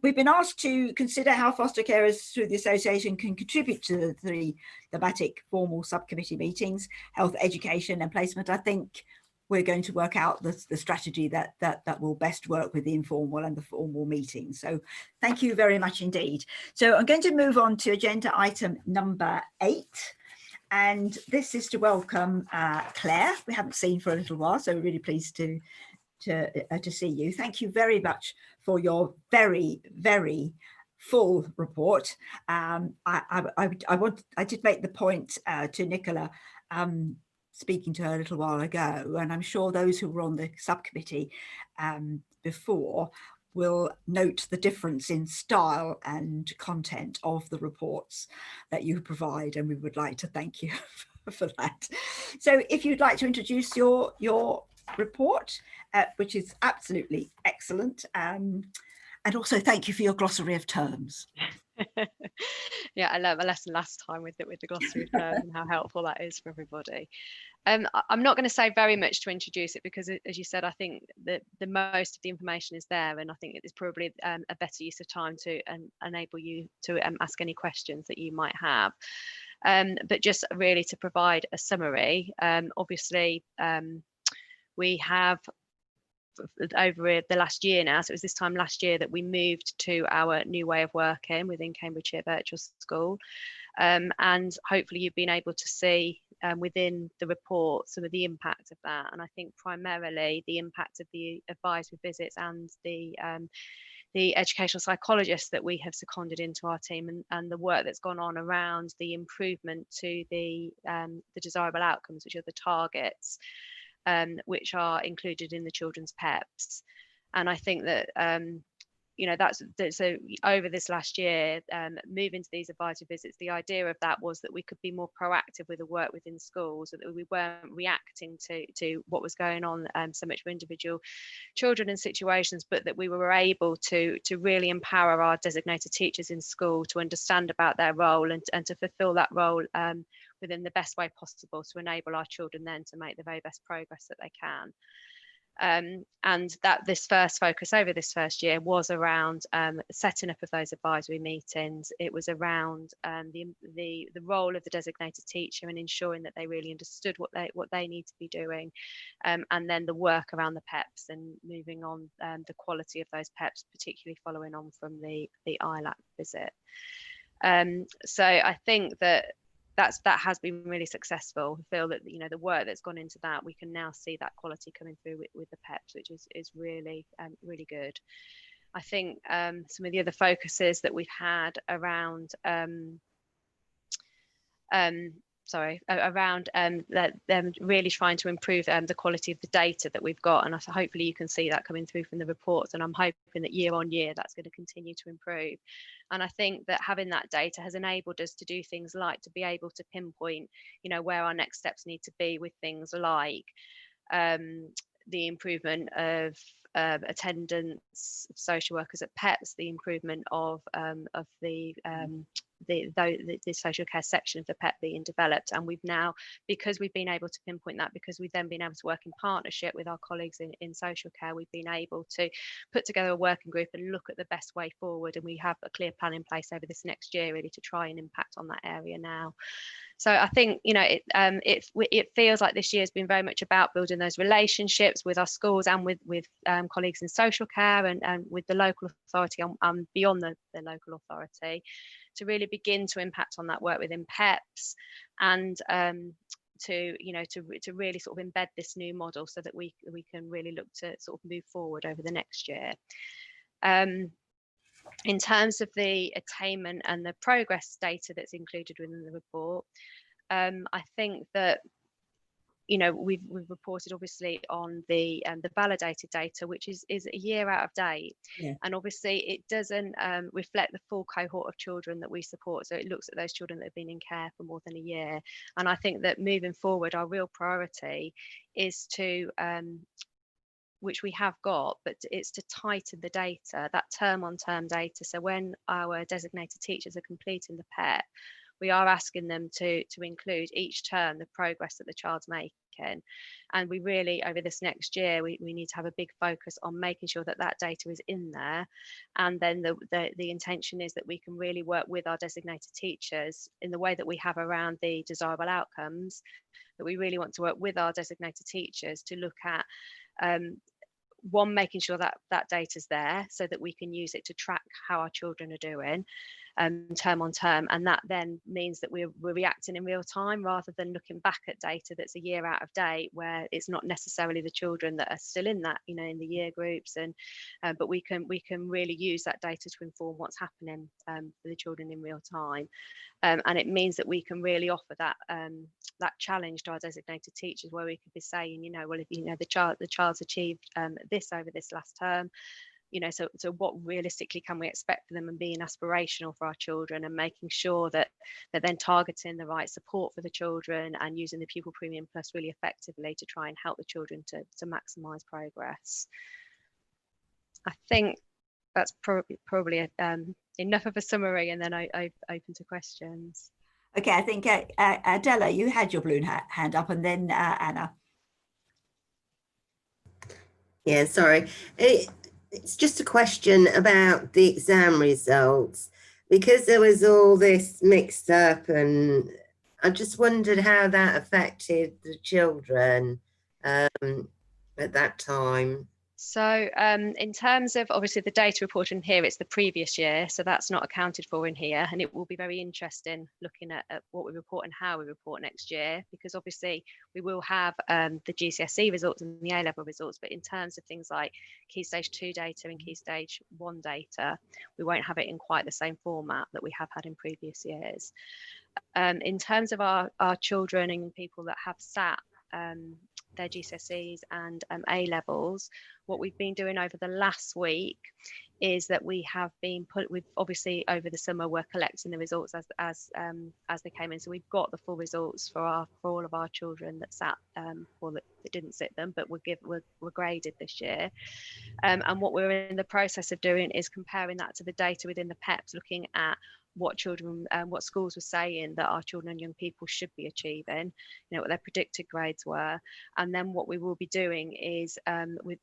Speaker 2: we've been asked to consider how foster carers through the association can contribute to the three thematic formal subcommittee meetings, health, education and placement. I think we're going to work out the strategy that will best work with the informal and the formal meetings. So thank you very much indeed. So I'm going to move on to agenda item number 8. And this is to welcome Claire, we haven't seen for a little while, so we're really pleased to see you. Thank you very much for your very, very full report. I did make the point to Nicola, speaking to her a little while ago, and I'm sure those who were on the subcommittee before will note the difference in style and content of the reports that you provide, and we would like to thank you for that. So if you'd like to introduce your report, which is absolutely excellent, and also thank you for your glossary of terms.
Speaker 10: Yeah, I learned my lesson last time with the glossary of terms and how helpful that is for everybody. I'm not going to say very much to introduce it because, as you said, I think that the most of the information is there, and I think it's probably a better use of time to enable you to ask any questions that you might have. But just really to provide a summary, obviously we have over the last year now, so it was this time last year that we moved to our new way of working within Cambridgeshire Virtual School, and hopefully you've been able to see within the report some of the impact of that. And I think primarily the impact of the advisory visits and the educational psychologists that we have seconded into our team, and the work that's gone on around the improvement to the desirable outcomes, which are the targets, which are included in the children's PEPs. And I think that you know, so over this last year, moving to these advisory visits, the idea of that was that we could be more proactive with the work within schools, so that we weren't reacting to what was going on so much for individual children and situations, but that we were able to really empower our designated teachers in school to understand about their role and to fulfill that role within the best way possible to enable our children then to make the very best progress that they can. And that this first focus over this first year was around setting up of those advisory meetings. It was around the role of the designated teacher and ensuring that they really understood what they need to be doing, and then the work around the PEPs and moving on the quality of those PEPs, particularly following on from the ILAC visit. So I think that has been really successful. I feel that, you know, the work that's gone into that, we can now see that quality coming through with the PEPs, which is really really good. I think some of the other focuses that we've had around them really trying to improve the quality of the data that we've got, and hopefully you can see that coming through from the reports, and I'm hoping that year on year that's going to continue to improve. And I think that having that data has enabled us to do things like to be able to pinpoint, you know, where our next steps need to be with things like the improvement of attendance of social workers at PEPs, the improvement of the social care section of the PEP being developed. And we've now, because we've been able to pinpoint that, because we've then been able to work in partnership with our colleagues in social care, we've been able to put together a working group and look at the best way forward. And we have a clear plan in place over this next year really to try and impact on that area now. So I think, you know, it feels like this year has been very much about building those relationships with our schools and with colleagues in social care and with the local authority and beyond the local authority, to really begin to impact on that work within PEPs, and to really sort of embed this new model so that we can really look to sort of move forward over the next year. In terms of the attainment and the progress data that's included within the report, I think that, you know, we've reported obviously on the validated data, which is a year out of date. Yeah. And obviously it doesn't reflect the full cohort of children that we support. So it looks at those children that have been in care for more than a year. And I think that moving forward, our real priority is to, which we have got, but it's to tighten the data, that term on term data. So when our designated teachers are completing the PEP, we are asking them to include each term the progress that the child's making. And we really, over this next year, we need to have a big focus on making sure that that data is in there. And then the intention is that we can really work with our designated teachers in the way that we have around the desirable outcomes, that we really want to work with our designated teachers to look at one, making sure that that data is there so that we can use it to track how our children are doing term on term, and that then means that we're reacting in real time rather than looking back at data that's a year out of date, where it's not necessarily the children that are still in that, you know, in the year groups, and but we can really use that data to inform what's happening for the children in real time, and it means that we can really offer that that challenge to our designated teachers, where we could be saying, you know, well, if you know the child's achieved this over this last term, you know, so what realistically can we expect for them, and being aspirational for our children, and making sure that they're then targeting the right support for the children and using the Pupil Premium Plus really effectively to try and help the children to maximise progress. I think that's probably enough of a summary, and then I open to questions.
Speaker 2: Okay, I think Adela, you had your blue hand up, and then Anna.
Speaker 4: Yeah, sorry. It's just a question about the exam results, because there was all this mixed up, and I just wondered how that affected the children at that time.
Speaker 10: So in terms of obviously the data reported in here, it's the previous year, so that's not accounted for in here, and it will be very interesting looking at what we report and how we report next year, because obviously we will have the GCSE results and the A-level results, but in terms of things like Key Stage 2 data and Key Stage 1 data, we won't have it in quite the same format that we have had in previous years. In terms of our children and people that have sat their GCSEs and A-levels, what we've been doing over the last week is that we have been we've obviously over the summer we're collecting the results as they came in, so we've got the full results for all of our children that sat or that didn't sit them, but were graded this year, and what we're in the process of doing is comparing that to the data within the PEPs, looking at what children what schools were saying that our children and young people should be achieving, you know, what their predicted grades were. And then what we will be doing is with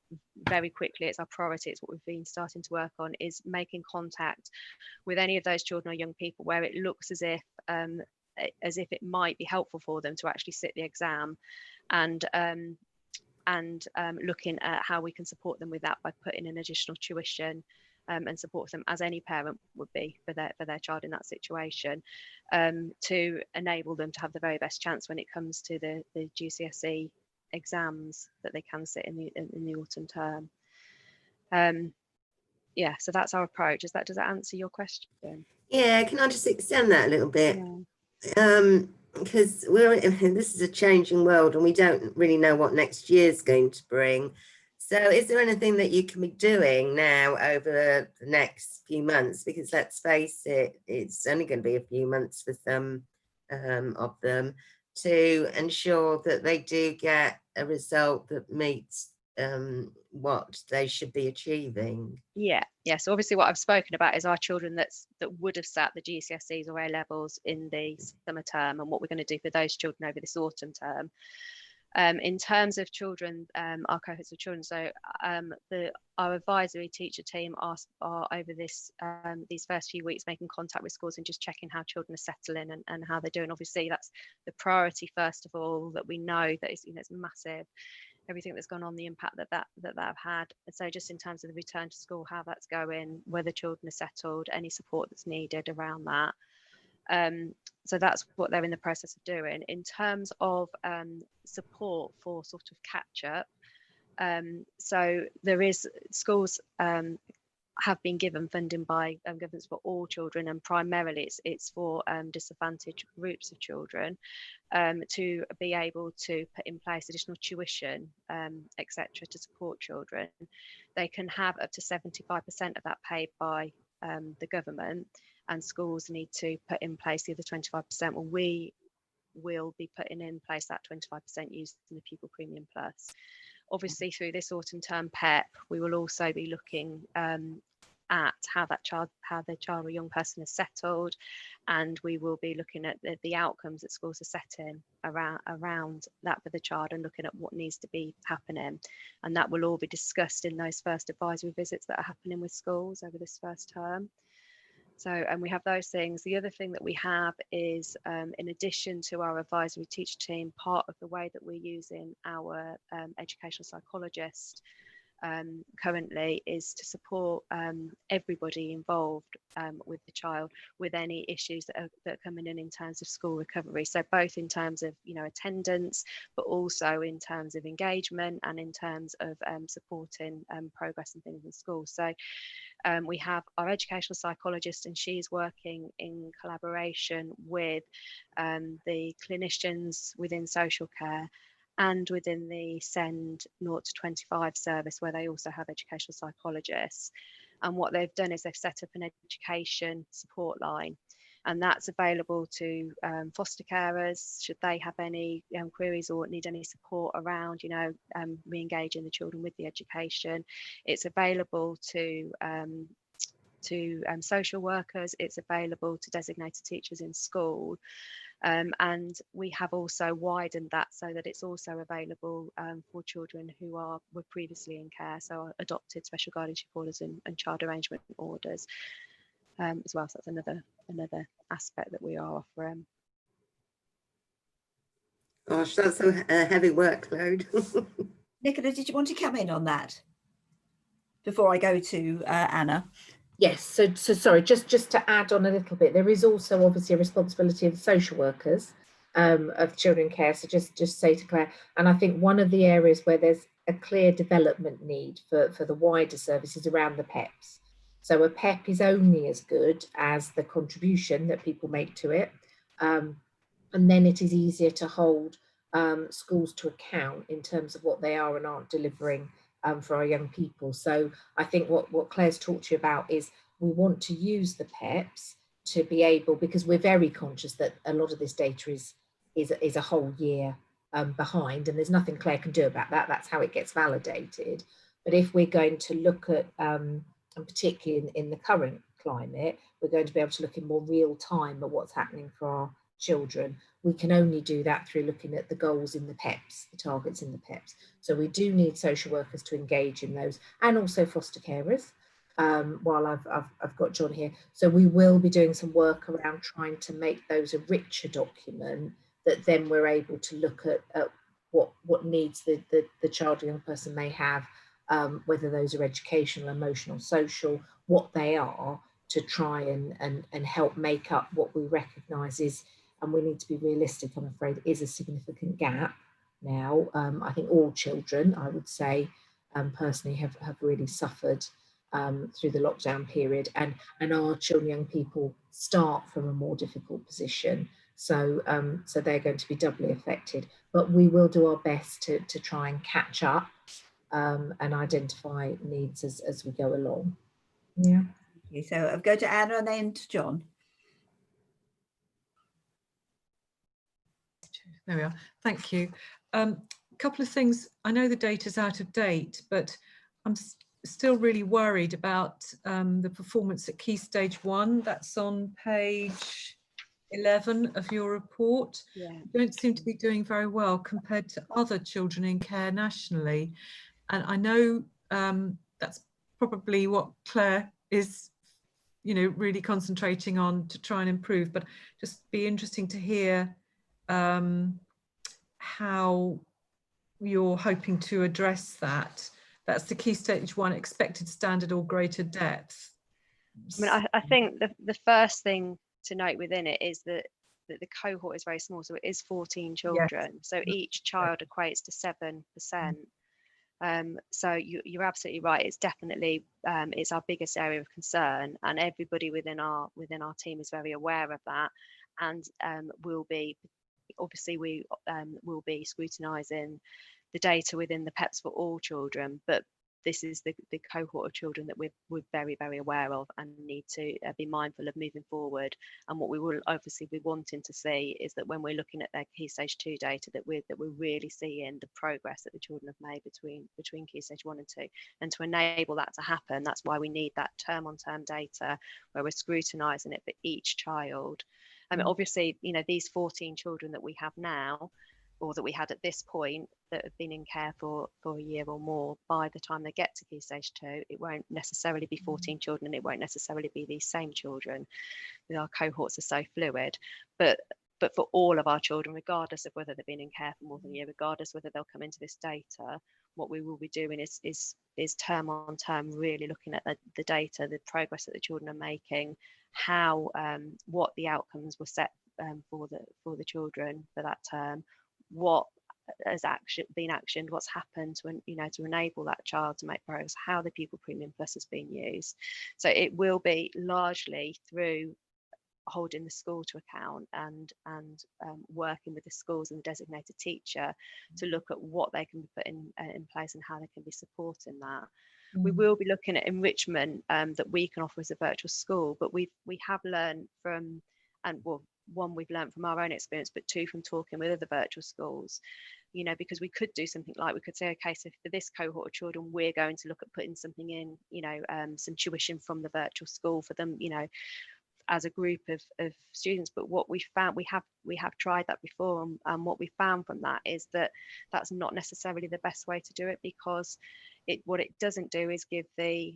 Speaker 10: very quickly, it's our priority, it's what we've been starting to work on, is making contact with any of those children or young people where it looks as if it might be helpful for them to actually sit the exam, and looking at how we can support them with that by putting in additional tuition and support them, as any parent would be for their child in that situation, to enable them to have the very best chance when it comes to the GCSE exams that they can sit in the autumn term. Yeah, so that's our approach. Does that answer your question?
Speaker 4: Yeah, can I just extend that a little bit?
Speaker 10: Yeah.
Speaker 4: Because this is a changing world, and we don't really know what next year's going to bring. So is there anything that you can be doing now over the next few months? Because let's face it, it's only going to be a few months for some of them, to ensure that they do get a result that meets what they should be achieving.
Speaker 10: Yeah. So obviously what I've spoken about is our children that would have sat the GCSEs or A levels in the summer term, and what we're going to do for those children over this autumn term. In terms of children, our cohorts of children, so our advisory teacher team are over these first few weeks making contact with schools and just checking how children are settling and how they're doing. Obviously, that's the priority first of all, that we know that it's, it's massive, everything that's gone on, the impact that have had. And so just in terms of the return to school, how that's going, whether children are settled, any support that's needed around that. So that's what they're in the process of doing. In terms of support for sort of catch up, so there is schools have been given funding by governments for all children, and primarily it's for disadvantaged groups of children to be able to put in place additional tuition, etc., to support children. They can have up to 75% of that paid by the government, and schools need to put in place the other 25%. Well, we will be putting in place that 25% using the Pupil Premium Plus. Obviously, through this autumn term PEP, we will also be looking at how the child or young person is settled, and we will be looking at the outcomes that schools are setting around that for the child, and looking at what needs to be happening. And that will all be discussed in those first advisory visits that are happening with schools over this first term. So, and we have those things. The other thing that we have is, in addition to our advisory teacher team, part of the way that we're using our educational psychologist currently is to support everybody involved with the child with any issues that are coming in terms of school recovery. So both in terms of attendance, but also in terms of engagement and in terms of supporting progress and things in school. So we have our educational psychologist, and she's working in collaboration with the clinicians within social care and within the Send 0 to 25 service, where they also have educational psychologists. And what they've done is they've set up an education support line, and that's available to foster carers should they have any queries or need any support around re-engaging the children with the education. It's available to social workers, it's available to designated teachers in school, and we have also widened that so that it's also available for children who were previously in care, so adopted, special guardianship orders and child arrangement orders as well. So that's another aspect that we are offering.
Speaker 4: Gosh, that's a heavy workload.
Speaker 2: Nicola, did you want to come in on that before I go to Anna?
Speaker 6: Yes, so sorry, just to add on a little bit, there is also obviously a responsibility of the social workers of children in care. So just say to Claire, and I think one of the areas where there's a clear development need for the wider services around the PEPs. So a PEP is only as good as the contribution that people make to it, and then it is easier to hold schools to account in terms of what they are and aren't delivering for our young people. So I think what Claire's talked to you about is we want to use the PEPs to be able, because we're very conscious that a lot of this data is a whole year behind, and there's nothing Claire can do about that. That's how it gets validated. But if we're going to look at, and particularly in the current climate, we're going to be able to look in more real time at what's happening for our children. We can only do that through looking at the goals in the PEPs, the targets in the PEPs. So we do need social workers to engage in those, and also foster carers, while I've got John here. So we will be doing some work around trying to make those a richer document that then we're able to look at what needs the child or young person may have, whether those are educational, emotional, social, what they are, to try and help make up what we recognise is, and we need to be realistic, I'm afraid, is a significant gap now. I think all children, I would say, personally have really suffered through the lockdown period, and our children, young people start from a more difficult position. So they're going to be doubly affected, but we will do our best to try and catch up and identify needs as we go along. Yeah.
Speaker 2: Okay, so I'll go to Anna and then to John.
Speaker 3: There we are. Thank you. A couple of things. I know the data's out of date, but I'm still really worried about the performance at Key Stage 1. That's on page 11 of your report.
Speaker 10: Yeah.
Speaker 3: You don't seem to be doing very well compared to other children in care nationally. And I know that's probably what Claire is, you know, really concentrating on to try and improve, but just be interesting to hear how you're hoping to address that. That's the Key Stage 1 expected standard or greater depth.
Speaker 10: I mean, I think the first thing to note within it is that the cohort is very small, so it is 14 children. Yes. So each child equates to 7%. So you're absolutely right. It's definitely it's our biggest area of concern, and everybody within our team is very aware of that, and will be obviously we will be scrutinising the data within the PEPs for all children, but this is the cohort of children that we're very, very aware of and need to be mindful of moving forward. And what we will obviously be wanting to see is that when we're looking at their Key Stage 2 data, that we're really seeing the progress that the children have made between Key Stage 1 and 2. And to enable that to happen, that's why we need that term-on-term data where we're scrutinising it for each child. I mean, obviously, you know, these 14 children that we have now, or that we had at this point, that have been in care for a year or more, by the time they get to Key Stage 2, it won't necessarily be 14 children, and it won't necessarily be these same children. Our cohorts are so fluid, but for all of our children, regardless of whether they've been in care for more than a year, regardless whether they'll come into this data, what we will be doing is term on term really looking at the data, the progress that the children are making, how what the outcomes were set for the children for that term, what has been actioned, what's happened to enable that child to make progress, how the pupil premium plus has been used. So it will be largely through holding the school to account and working with the schools and the designated teacher to look at what they can be put in place and how they can be supporting that. We will be looking at enrichment that we can offer as a virtual school, but we have learned from, and well, one, we've learned from our own experience, but two, from talking with other virtual schools, you know, because we could do something like, we could say, okay, so for this cohort of children, we're going to look at putting something in, you know, some tuition from the virtual school for them, you know, as a group of students. But what we found, we have tried that before, and what we found from that is that that's not necessarily the best way to do it, because what it doesn't do is give the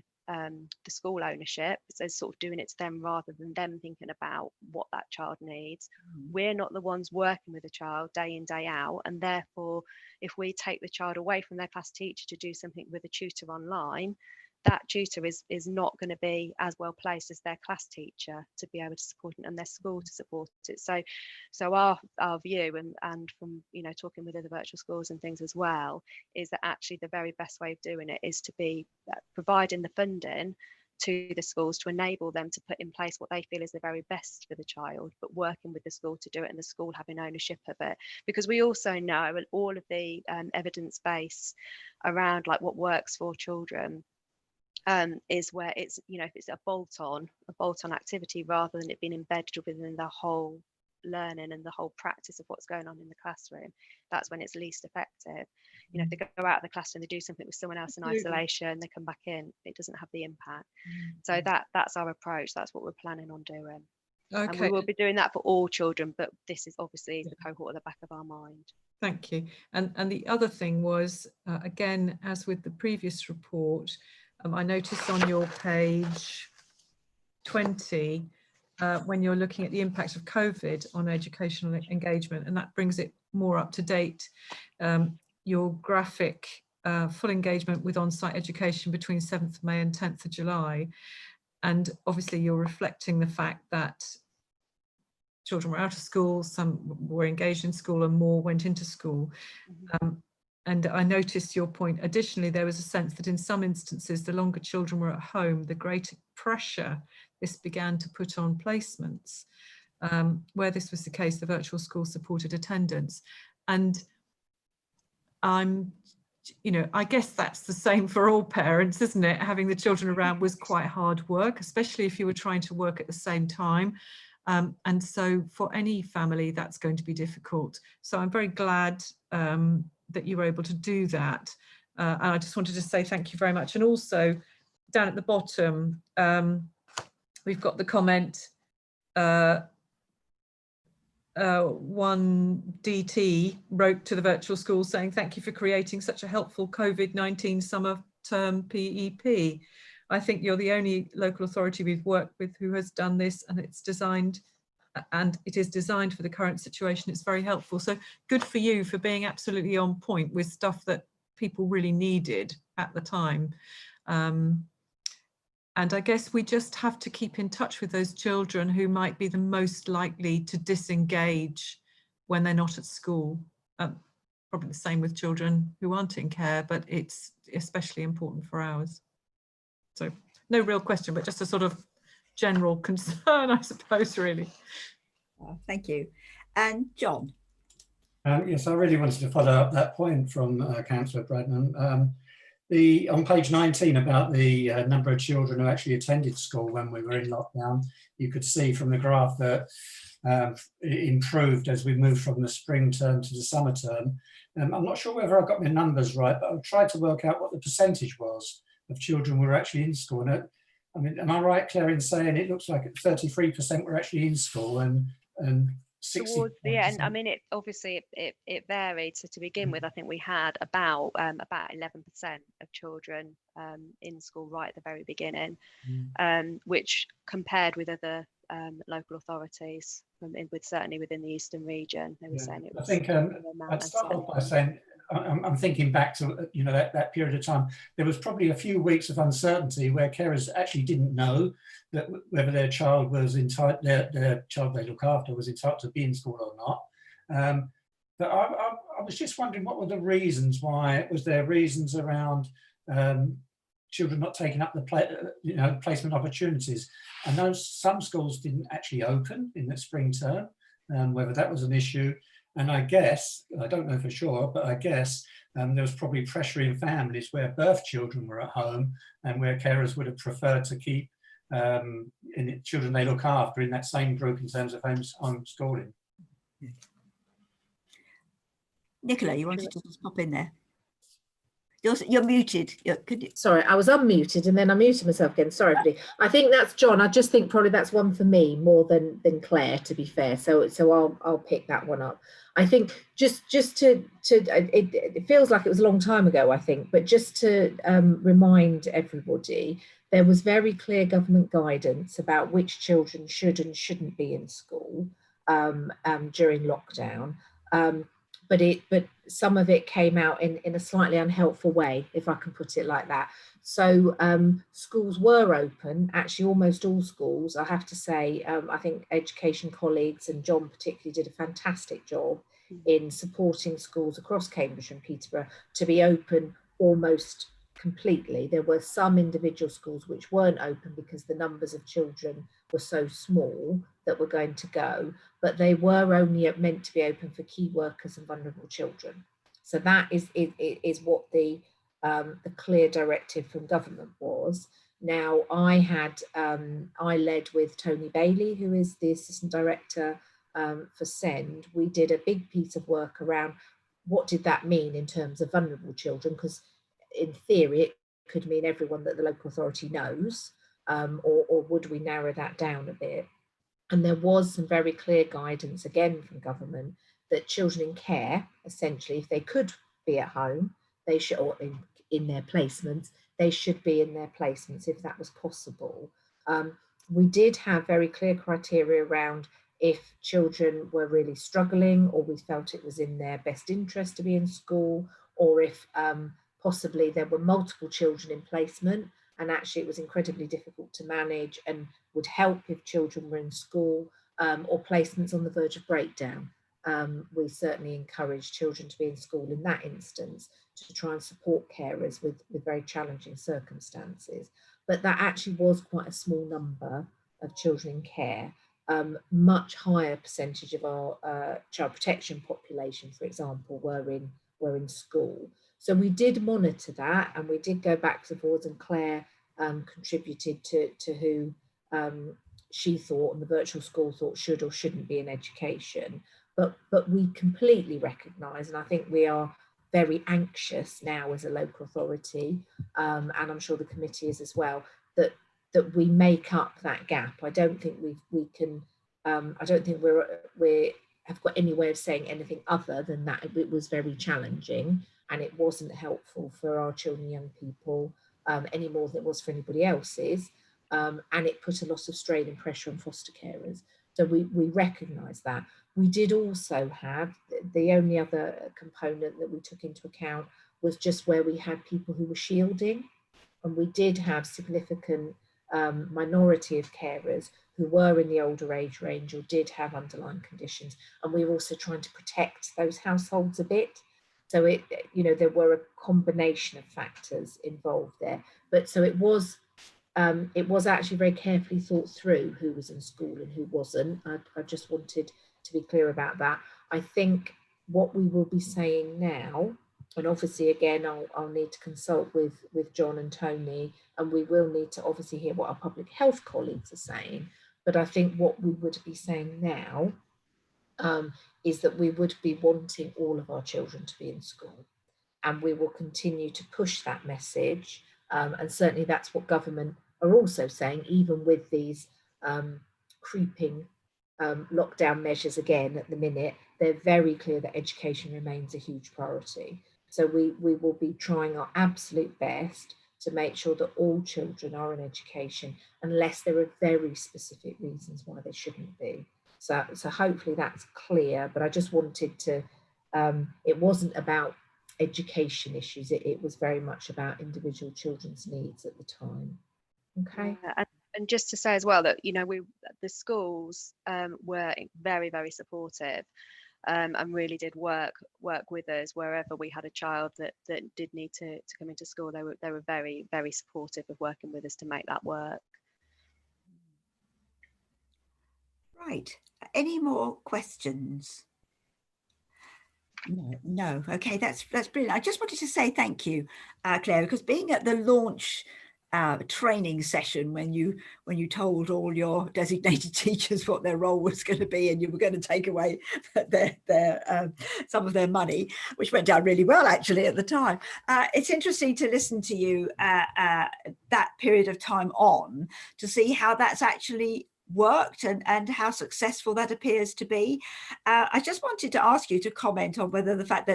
Speaker 10: school ownership. So sort of doing it to them rather than them thinking about what that child needs. We're not the ones working with the child day in, day out, and therefore if we take the child away from their class teacher to do something with a tutor online, that tutor is not going to be as well placed as their class teacher to be able to support it, and their school to support it. So our view, and from, you know, talking with other virtual schools and things as well, is that actually the very best way of doing it is to be providing the funding to the schools to enable them to put in place what they feel is the very best for the child, but working with the school to do it, and the school having ownership of it. Because we also know, and all of the evidence base around like what works for children is where it's, you know, if it's a bolt-on activity rather than it being embedded within the whole learning and the whole practice of what's going on in the classroom, that's when it's least effective. You know, if they go out of the classroom, they do something with someone else in isolation, they come back in, it doesn't have the impact. So that's our approach, that's what we're planning on doing. Okay. And we will be doing that for all children, but this is obviously the cohort at the back of our mind.
Speaker 3: Thank you. And the other thing was, again, as with the previous report, I noticed on your page 20, when you're looking at the impact of COVID on educational engagement, and that brings it more up to date, your graphic full engagement with on-site education between 7th of May and 10th of July. And obviously you're reflecting the fact that children were out of school, some were engaged in school, and more went into school. And I noticed your point. Additionally, there was a sense that in some instances, the longer children were at home, the greater pressure this began to put on placements. Where this was the case, the virtual school supported attendance. And you know, I guess that's the same for all parents, isn't it? Having the children around was quite hard work, especially if you were trying to work at the same time. And so for any family, that's going to be difficult. So I'm very glad that you were able to do that. And I just wanted to say thank you very much. And also down at the bottom, we've got the comment, one DT wrote to the virtual school saying, thank you for creating such a helpful COVID-19 summer term PEP. I think you're the only local authority we've worked with who has done this, and it is designed for the current situation. It's very helpful. So good for you for being absolutely on point with stuff that people really needed at the time. And I guess we just have to keep in touch with those children who might be the most likely to disengage when they're not at school. Probably the same with children who aren't in care, but it's especially important for ours. So no real question, but just a sort of general concern, I suppose, really.
Speaker 2: Oh, thank you. And John.
Speaker 1: Yes, I really wanted to follow up that point from Councillor Bradman. On page 19 about the number of children who actually attended school when we were in lockdown, you could see from the graph that it improved as we moved from the spring term to the summer term. I'm not sure whether I got my numbers right, but I've tried to work out what the percentage was of children who were actually in school. And I mean, am I right, Claire, in saying it looks like 33% were actually in school and 60%?
Speaker 10: Towards the end, I mean, it obviously it varied. So to begin with, I think we had about 11% of children in school right at the very beginning, which compared with other local authorities, certainly within the eastern region, they were saying it was.
Speaker 1: I think I'd start off by saying I'm thinking back to that period of time. There was probably a few weeks of uncertainty where carers actually didn't know that whether their child was entitled, their child they look after was entitled to be in school or not. But I was just wondering, what were the reasons why? Was there reasons around children not taking up the placement opportunities? I know some schools didn't actually open in the spring term, whether that was an issue. And I guess, I don't know for sure, but I guess there was probably pressure in families where birth children were at home and where carers would have preferred to keep children they look after in that same group in terms of homeschooling.
Speaker 2: Nicola, you wanted to just pop in there. You're muted.
Speaker 6: Sorry, I was unmuted and then I muted myself again. Sorry, everybody. I think that's John. I just think probably that's one for me more than Claire, to be fair. So I'll pick that one up. I think just to it feels like it was a long time ago, I think, but just to remind everybody, there was very clear government guidance about which children should and shouldn't be in school during lockdown. But some of it came out in a slightly unhelpful way, if I can put it like that. So schools were open, actually almost all schools, I have to say. I think education colleagues and John particularly did a fantastic job in supporting schools across Cambridgeshire and Peterborough to be open almost completely. There were some individual schools which weren't open because the numbers of children were so small that were going to go, but they were only meant to be open for key workers and vulnerable children. So that is what the clear directive from government was. Now I led with Tony Bailey, who is the assistant director for SEND. We did a big piece of work around what did that mean in terms of vulnerable children, because in theory it could mean everyone that the local authority knows, or would we narrow that down a bit? And there was some very clear guidance again from government that children in care, essentially, if they could be at home, they should, or in their placements, they should be in their placements if that was possible. We did have very clear criteria around if children were really struggling, or we felt it was in their best interest to be in school, or if possibly there were multiple children in placement and actually it was incredibly difficult to manage and would help if children were in school, or placements on the verge of breakdown. We certainly encourage children to be in school in that instance to try and support carers with very challenging circumstances. But that actually was quite a small number of children in care. Much higher percentage of our child protection population, for example, were in school. So we did monitor that, and we did go back to the boards, and Claire contributed to who she thought and the virtual school thought should or shouldn't be in education. But we completely recognise, and I think we are very anxious now as a local authority, and I'm sure the committee is as well, that we make up that gap. I don't think we can. I don't think we're have got any way of saying anything other than that it was very challenging, and it wasn't helpful for our children and young people any more than it was for anybody else's, and it put a lot of strain and pressure on foster carers. So we recognise that. We did also have, the only other component that we took into account was just where we had people who were shielding, and we did have significant minority of carers who were in the older age range or did have underlying conditions, and we were also trying to protect those households a bit. So it, you know, there were a combination of factors involved there, but so it was actually very carefully thought through who was in school and who wasn't. I just wanted to be clear about that. I think what we will be saying now, and obviously again I'll need to consult with John and Tony, and we will need to obviously hear what our public health colleagues are saying, but I think what we would be saying now is that we would be wanting all of our children to be in school, and we will continue to push that message, and certainly that's what government are also saying, even with these creeping lockdown measures again at the minute. They're very clear that education remains a huge priority. So we will be trying our absolute best to make sure that all children are in education, unless there are very specific reasons why they shouldn't be. So hopefully that's clear, but I just wanted to, it wasn't about education issues, it was very much about individual children's needs at the time. Okay.
Speaker 10: Yeah, and just to say as well that, you know, the schools were very, very supportive, and really did work with us wherever we had a child that did need to come into school. They were very, very supportive of working with us to make that work.
Speaker 2: Right. Any more questions? No. Okay, that's brilliant. I just wanted to say thank you, Claire, because being at the launch training session when you told all your designated teachers what their role was going to be, and you were going to take away their some of their money, which went down really well actually at the time. It's interesting to listen to you that period of time on, to see how that's actually worked and how successful that appears to be. I just wanted to ask you to comment on whether the fact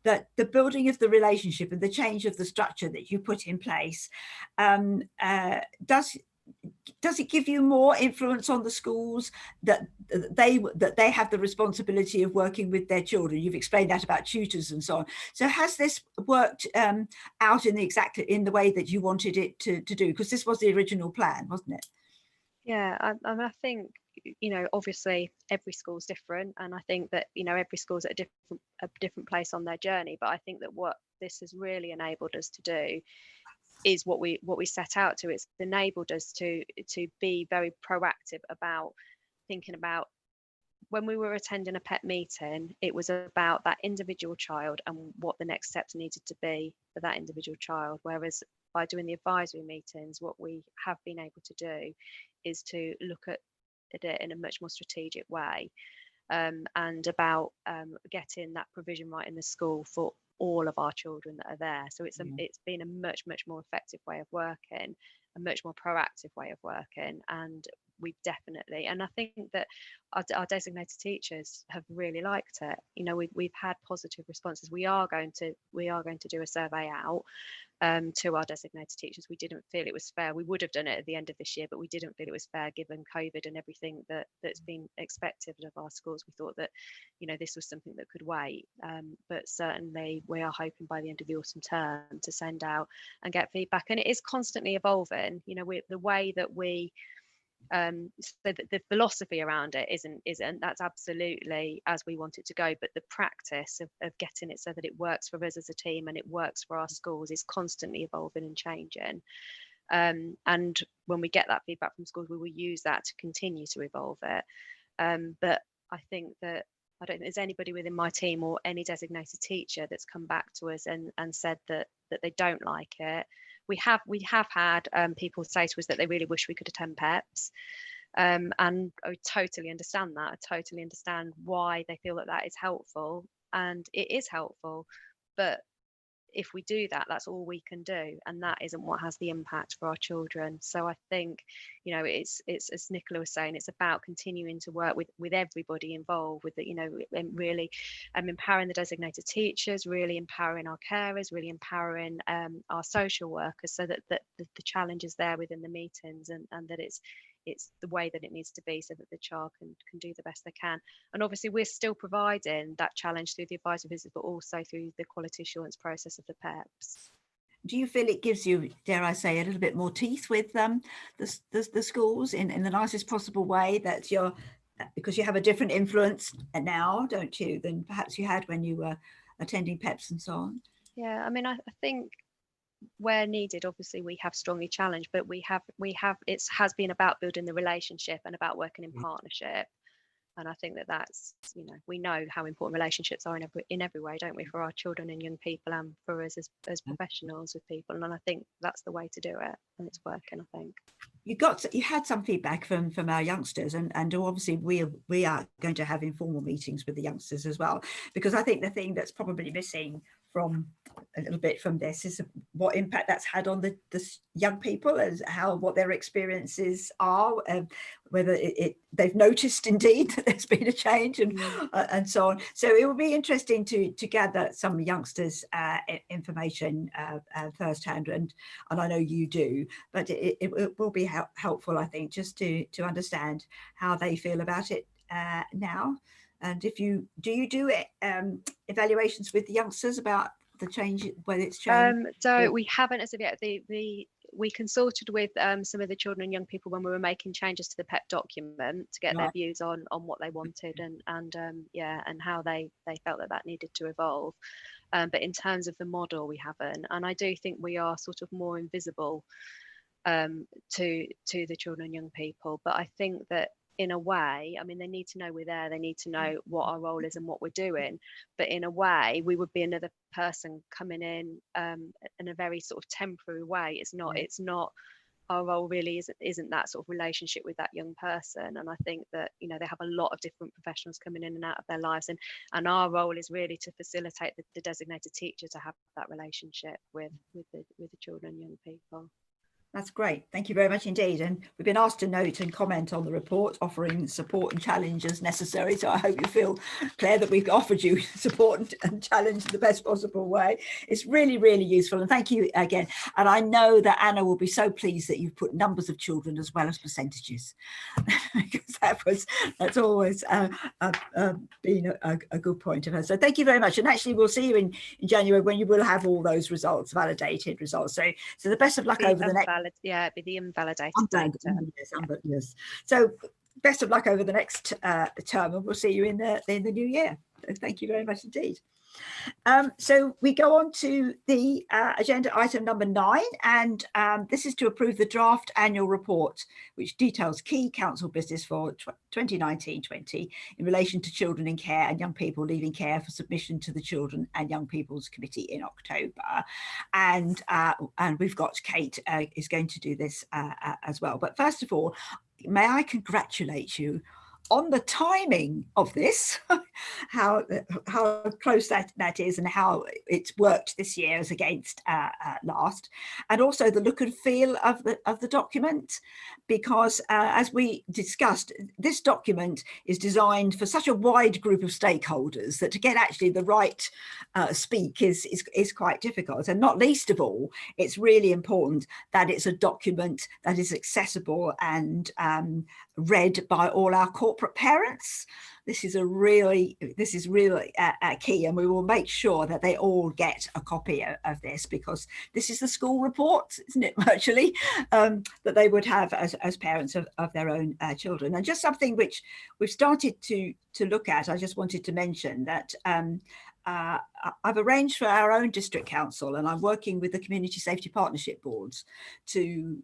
Speaker 2: that the building of the relationship and the change of the structure that you put in place, does it give you more influence on the schools, that they have the responsibility of working with their children? You've explained that about tutors and so on. So has this worked out in the way that you wanted it to do? Because this was the original plan, wasn't it?
Speaker 10: Yeah, I think, you know, obviously every school's different, and I think that, you know, every school's at a different place on their journey. But I think that what this has really enabled us to do is what we set out to. It's enabled us to be very proactive about thinking about, when we were attending a PEP meeting, it was about that individual child and what the next steps needed to be for that individual child. Whereas by doing the advisory meetings, what we have been able to do is to look at it in a much more strategic way, and about getting that provision right in the school for all of our children that are there. So it's been a much more effective way of working, a much more proactive way of working, and we've definitely, and I think that our designated teachers have really liked it. You know, we've had positive responses. We are going to do a survey out to our designated teachers. We didn't feel it was fair. We would have done it at the end of this year, but we didn't feel it was fair given COVID and everything that's been expected of our schools. We thought that, you know, this was something that could wait, but certainly we are hoping by the end of the autumn term to send out and get feedback. And it is constantly evolving. You know, the way that we so the philosophy around it isn't that's absolutely as we want it to go, but the practice of getting it so that it works for us as a team and it works for our schools is constantly evolving and changing, and when we get that feedback from schools, we will use that to continue to evolve it, but I think that I don't think there's anybody within my team or any designated teacher that's come back to us and said that they don't like it. We have had people say to us that they really wish we could attend PEPs, and I totally understand that. I totally understand why they feel that is helpful, and it is helpful. But if we do that, that's all we can do, and that isn't what has the impact for our children. So I think, you know, it's as Nicola was saying, it's about continuing to work with everybody involved, with the, you know, and really empowering the designated teachers, really empowering our carers, really empowering our social workers, so that the challenge is there within the meetings, and that it's the way that it needs to be, so that the child can do the best they can. And obviously we're still providing that challenge through the advisory visit, but also through the quality assurance process of the PEPs.
Speaker 2: Do you feel it gives you, dare I say, a little bit more teeth with the schools in the nicest possible way, that you're, because you have a different influence now, don't you, than perhaps you had when you were attending PEPs and so on?
Speaker 10: Yeah, I mean, I think where needed, obviously we have strongly challenged, but we have it has been about building the relationship and about working in partnership. And I think that's, you know, we know how important relationships are in every way, don't we, for our children and young people, and for us as professionals with people. And I think that's the way to do it, and it's working, I think. You had some feedback from our youngsters, and obviously we are going to have informal meetings with the youngsters as well, because I think the thing that's probably missing from a little bit from this is what impact that's had on the young people, as what their experiences are, whether they've noticed indeed that there's been a change, and so on. So it will be interesting to gather some youngsters' information firsthand, and I know you do, but it will be helpful, I think, just to understand how they feel about it now. And if you do evaluations with the youngsters about the change, whether it's changed? So we haven't as of yet. We consulted with some of the children and young people when we were making changes to the PEP document to get their views on what they wanted, and how they felt that needed to evolve. But in terms of the model, we haven't, and I do think we are sort of more invisible to the children and young people. But I think that, in a way, I mean, they need to know we're there, they need to know what our role is and what we're doing, but in a way we would be another person coming in a very sort of temporary way. It's not our role really isn't that sort of relationship with that young person. And I think that, you know, they have a lot of different professionals coming in and out of their lives, and our role is really to facilitate the designated teacher to have that relationship with the children and young people.
Speaker 2: That's great. Thank you very much indeed. And we've been asked to note and comment on the report, offering support and challenge as necessary. So I hope you feel, Claire, that we've offered you support and challenge in the best possible way. It's really, really useful. And thank you again. And I know that Anna will be so pleased that you've put numbers of children as well as percentages, because that's always been a good point of her. So thank you very much. And actually, we'll see you in January, when you will have all those results, validated results. So the best of luck over the next.
Speaker 10: Yeah, it'd be the invalidated
Speaker 2: data. Yes. So best of luck over the next term, and we'll see you in the new year. So thank you very much indeed. So we go on to the agenda item number 9, and this is to approve the draft annual report, which details key council business for 2019-20 in relation to children in care and young people leaving care for submission to the Children and Young People's Committee in October. And we've got Kate is going to do this as well. But first of all, may I congratulate you on the timing of this, how close that is, and how it's worked this year as against last, and also the look and feel of the document, because as we discussed, this document is designed for such a wide group of stakeholders that to get actually the right speak is quite difficult. And not least of all, it's really important that it's a document that is accessible and read by all our corporate parents. This is really key, and we will make sure that they all get a copy of this, because this is the school report, isn't it, virtually, that they would have as parents of their own children. And just something which we've started to look at, I just wanted to mention that I've arranged for our own district council, and I'm working with the community safety partnership boards to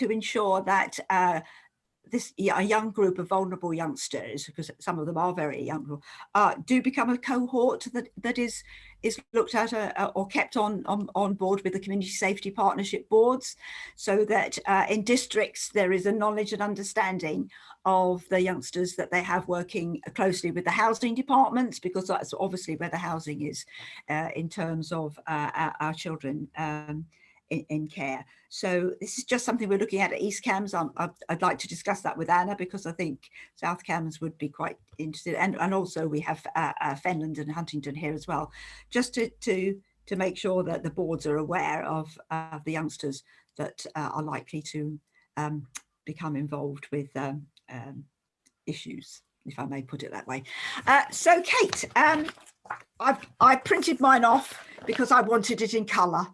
Speaker 2: ensure that a young group of vulnerable youngsters, because some of them are very young, do become a cohort that is looked at or kept on board with the community safety partnership boards, so that in districts there is a knowledge and understanding of the youngsters that they have working closely with the housing departments, because that's obviously where the housing is in terms of our children in care. So this is just something we're looking at East Cams. I'd like to discuss that with Anna, because I think South Cams would be quite interested, and also we have Fenland and Huntingdon here as well, just to make sure that the boards are aware of the youngsters that are likely to become involved with issues, if I may put it that way. So Kate, I printed mine off because I wanted it in colour.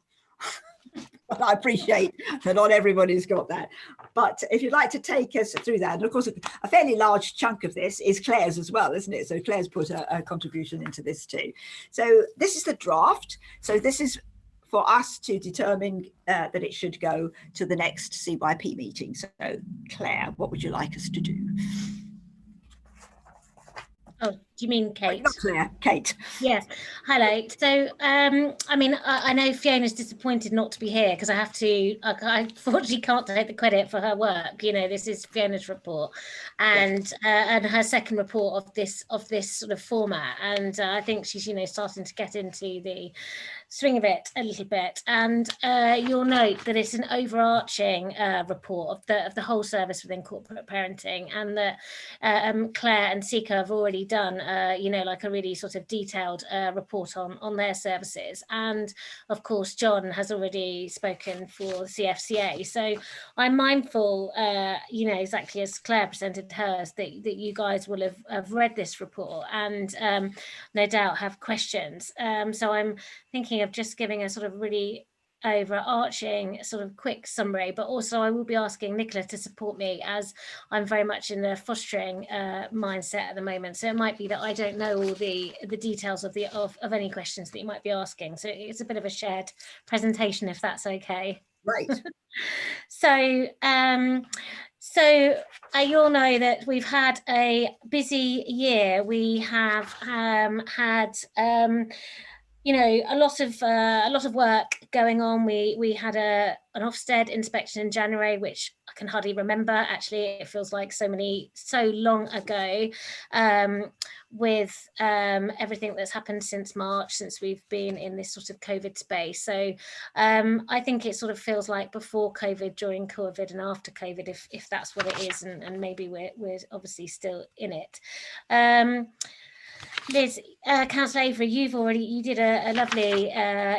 Speaker 2: But I appreciate that not everybody's got that. But if you'd like to take us through that, and of course, a fairly large chunk of this is Claire's as well, isn't it? So Claire's put a contribution into this too. So this is the draft. So this is for us to determine that it should go to the next CYP meeting. So Claire, what would you like us to do?
Speaker 7: Oh, do you mean Kate?
Speaker 2: Not Claire, Kate.
Speaker 7: Yes. Hello. So, I mean, I know Fiona's disappointed not to be here, because I have to. I unfortunately can't take the credit for her work. You know, this is Fiona's report, and her second report of this sort of format. And I think she's starting to get into the swing of it a little bit. And you'll note that it's an overarching report of the whole service within corporate parenting, and that Claire and Sika have already done like a really sort of detailed report on their services, and of course John has already spoken for the CFCA. So I'm mindful, exactly as Claire presented hers, that you guys will have read this report and no doubt have questions. So I'm thinking of just giving a sort of really overarching sort of quick summary, but also I will be asking Nicola to support me, as I'm very much in the fostering mindset at the moment. So it might be that I don't know all the details of any questions that you might be asking. So it's a bit of a shared presentation, if that's okay.
Speaker 2: Right.
Speaker 7: So you'll know that we've had a busy year. We have had a lot of work going on. We had an Ofsted inspection in January, which I can hardly remember. Actually, it feels like so long ago, with everything that's happened since March, since we've been in this sort of COVID space. So I think it sort of feels like before COVID, during COVID, and after COVID, if that's what it is, and maybe we're obviously still in it. Liz, Councillor Avery, you did a lovely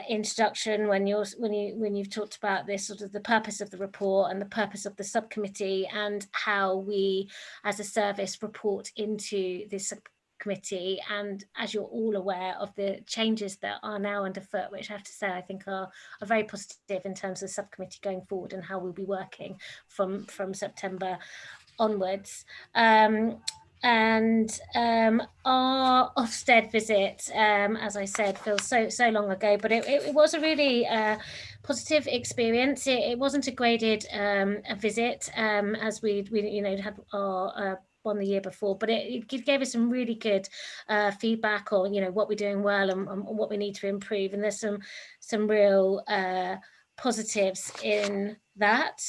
Speaker 7: introduction when you've talked about this sort of the purpose of the report and the purpose of the subcommittee, and how we as a service report into this subcommittee. And as you're all aware of the changes that are now underfoot, which I have to say I think are very positive in terms of the subcommittee going forward and how we'll be working from September onwards. And our Ofsted visit, as I said, feels so long ago, but it was a really positive experience. It wasn't a graded a visit, as we had our one the year before, but it gave us some really good feedback on what we're doing well and what we need to improve. And there's some real positives in that.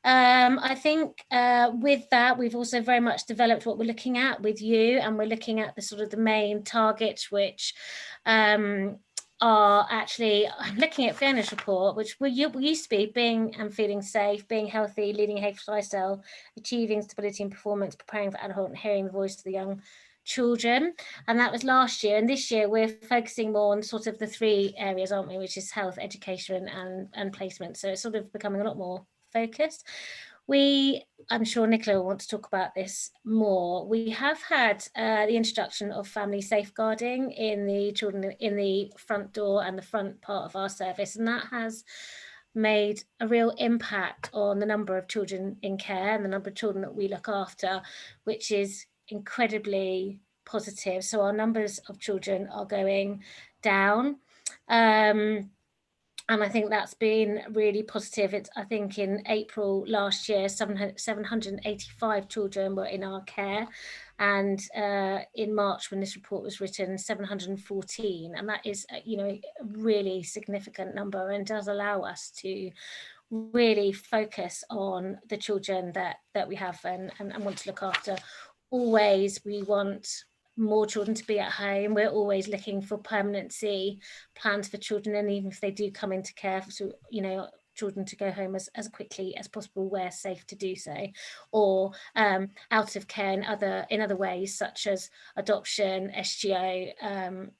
Speaker 7: I think with that, we've also very much developed what we're looking at with you, and we're looking at the sort of the main targets, which are actually, I'm looking at Fiona's report, which used to be being and feeling safe, being healthy, leading a healthy lifestyle, achieving stability and performance, preparing for adulthood, and hearing the voice of the young children. And that was last year. And this year we're focusing more on sort of the three areas, aren't we, which is health, education and placement. So it's sort of becoming a lot more focused. I'm sure Nicola will want to talk about this more. We have had the introduction of family safeguarding in the children in the front door and the front part of our service, and that has made a real impact on the number of children in care and the number of children that we look after, which is incredibly positive. So our numbers of children are going down. And I think that's been really positive. I think in April last year, 785 children were in our care. And in March, when this report was written, 714. And that is, you know, a really significant number, and does allow us to really focus on the children that we have and want to look after. Always, we want more children to be at home. We're always looking for permanency plans for children, and even if they do come into care, so, you know, children to go home as quickly as possible where safe to do so, or out of care in other ways, such as adoption, SGO,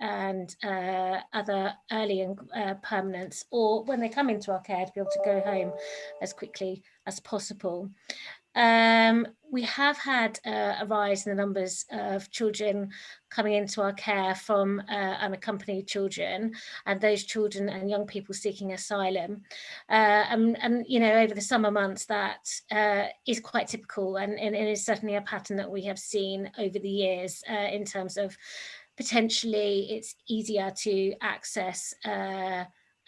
Speaker 7: and other early and permanence, or when they come into our care, to be able to go home as quickly as possible. We have had a rise in the numbers of children coming into our care from unaccompanied children, and those children and young people seeking asylum. And you know, over the summer months, that is quite typical, and it is certainly a pattern that we have seen over the years in terms of potentially it's easier to access.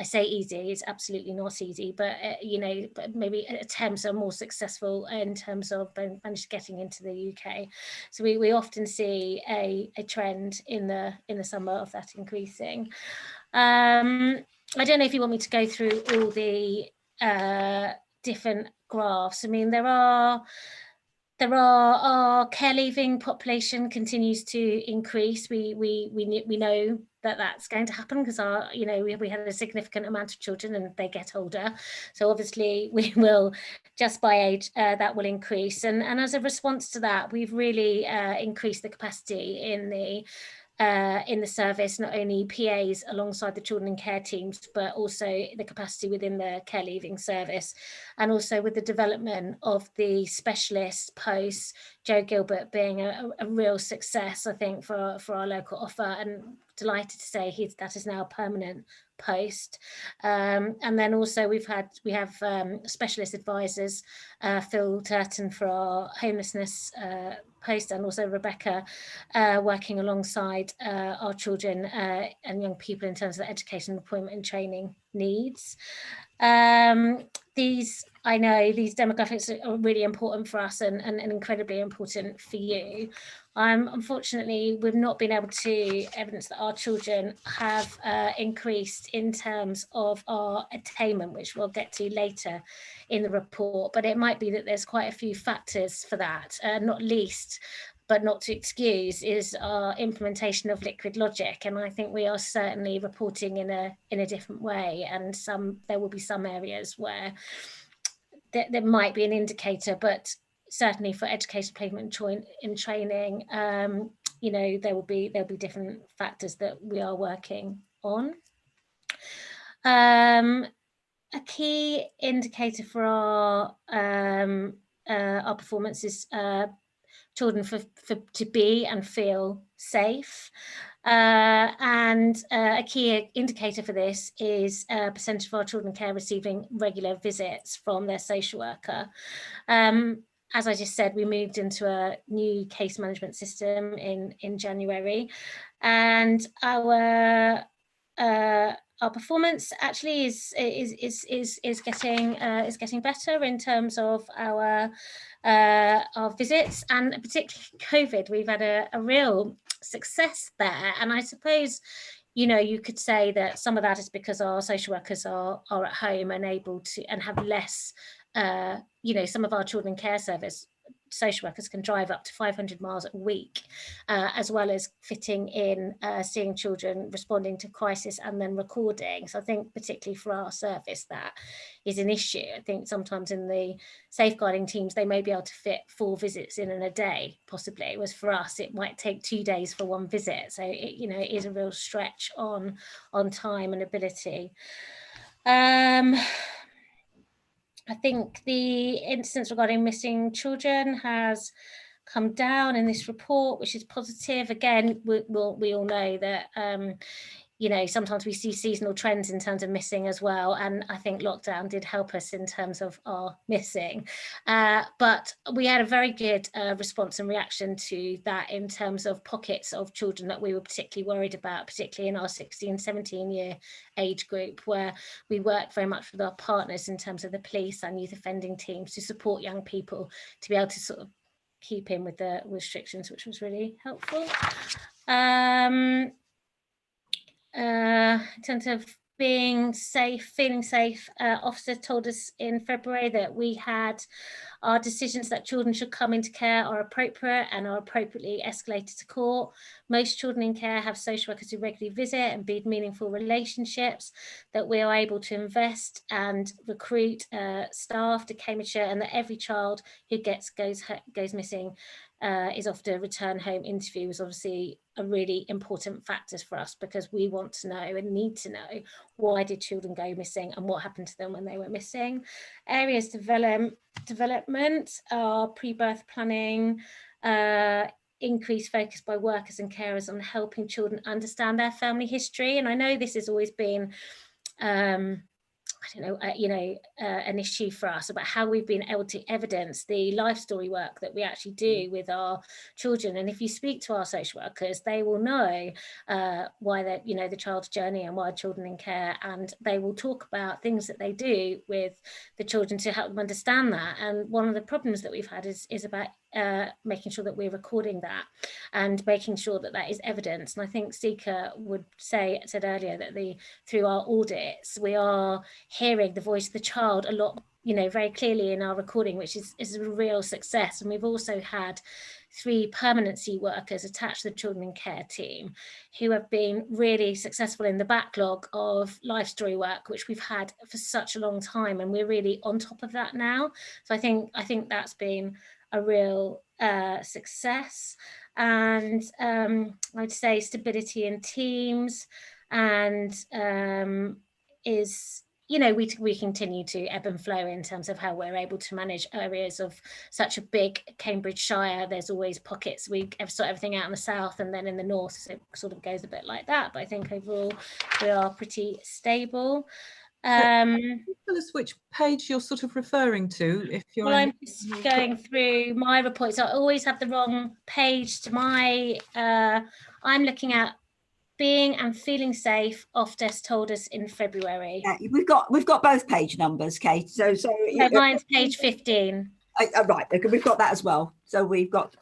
Speaker 7: I say easy, it's absolutely not easy, but you know, but maybe attempts are more successful in terms of getting into the UK. So we often see a trend in the summer of that increasing. I don't know if you want me to go through all the different graphs. I mean, there are our care leaving population continues to increase. We know that that's going to happen because you know, we had a significant amount of children and they get older. So obviously we will, just by age, that will increase. And as a response to that, we've really increased the capacity in the service, not only PAs alongside the children and care teams, but also the capacity within the care leaving service, and also with the development of the specialist posts, Joe Gilbert being a real success, I think, for our local offer, and delighted to say that is now a permanent post. And then also we have specialist advisors, Phil Turton for our homelessness post, and also Rebecca working alongside our children and young people in terms of education, employment and training needs. I know these demographics are really important for us and incredibly important for you. Unfortunately, we've not been able to evidence that our children have increased in terms of our attainment, which we'll get to later in the report, but it might be that there's quite a few factors for that, not least, but not to excuse, is our implementation of liquid logic. And I think we are certainly reporting in a different way, and there will be some areas where there might be an indicator, but certainly for education placement and training, you know, there'll be different factors that we are working on. A key indicator for our performance is children to be and feel safe. And a key indicator for this is a percentage of our children in care receiving regular visits from their social worker. As I just said, we moved into a new case management system in January, and our performance actually is getting better in terms of our visits, and particularly COVID, we've had a real success there. And I suppose, you know, you could say that some of that is because our social workers are at home and able to, and have less, you know, some of our children care service social workers can drive up to 500 miles a week, as well as fitting in seeing children, responding to crisis and then recording. So I think particularly for our service that is an issue. I think sometimes in the safeguarding teams they may be able to fit 4 visits in a day possibly, whereas for us it might take 2 days for 1 visit. So it, you know, it is a real stretch on time and ability. I think the incidence regarding missing children has come down in this report, which is positive. Again, we all know that, you know, sometimes we see seasonal trends in terms of missing as well. And I think lockdown did help us in terms of our missing. But we had a very good response and reaction to that in terms of pockets of children that we were particularly worried about, particularly in our 16, 17-year age group, where we work very much with our partners in terms of the police and youth offending teams to support young people to be able to sort of keep in with the restrictions, which was really helpful. In terms of being safe, feeling safe, Ofsted told us in February that we had our decisions that children should come into care are appropriate and are appropriately escalated to court. Most children in care have social workers who regularly visit and build meaningful relationships, that we are able to invest and recruit staff to Cambridgeshire, and that every child who goes missing is offered a return home interview is obviously a really important factor for us, because we want to know and need to know why did children go missing and what happened to them when they were missing. Areas development are pre-birth planning, increased focus by workers and carers on helping children understand their family history. And I know this has always been an issue for us about how we've been able to evidence the life story work that we actually do with our children. And if you speak to our social workers, they will know why the child's journey and why children in care, and they will talk about things that they do with the children to help them understand that. And one of the problems that we've had is about making sure that we're recording that and making sure that that is evidence. And I think Sika said earlier that through our audits, we are hearing the voice of the child a lot, very clearly in our recording, which is a real success. And we've also had 3 permanency workers attached to the children in care team who have been really successful in the backlog of life story work, which we've had for such a long time, and we're really on top of that now. So I think that's been a real success. And I'd say stability in teams, and we continue to ebb and flow in terms of how we're able to manage areas of such a big Cambridgeshire. There's always pockets. We sort everything out in the south and then in the north, so it sort of goes a bit like that. But I think overall we are pretty stable.
Speaker 3: Can you tell us which page you're sort of referring to? If you're
Speaker 7: I'm just going through my reports. I always have the wrong page to my. I'm looking at being and feeling safe. Ofsted told us in February.
Speaker 2: Yeah, we've got both page numbers, Kate. So
Speaker 7: mine's page 15.
Speaker 2: Right, okay, we've got that as well. So we've got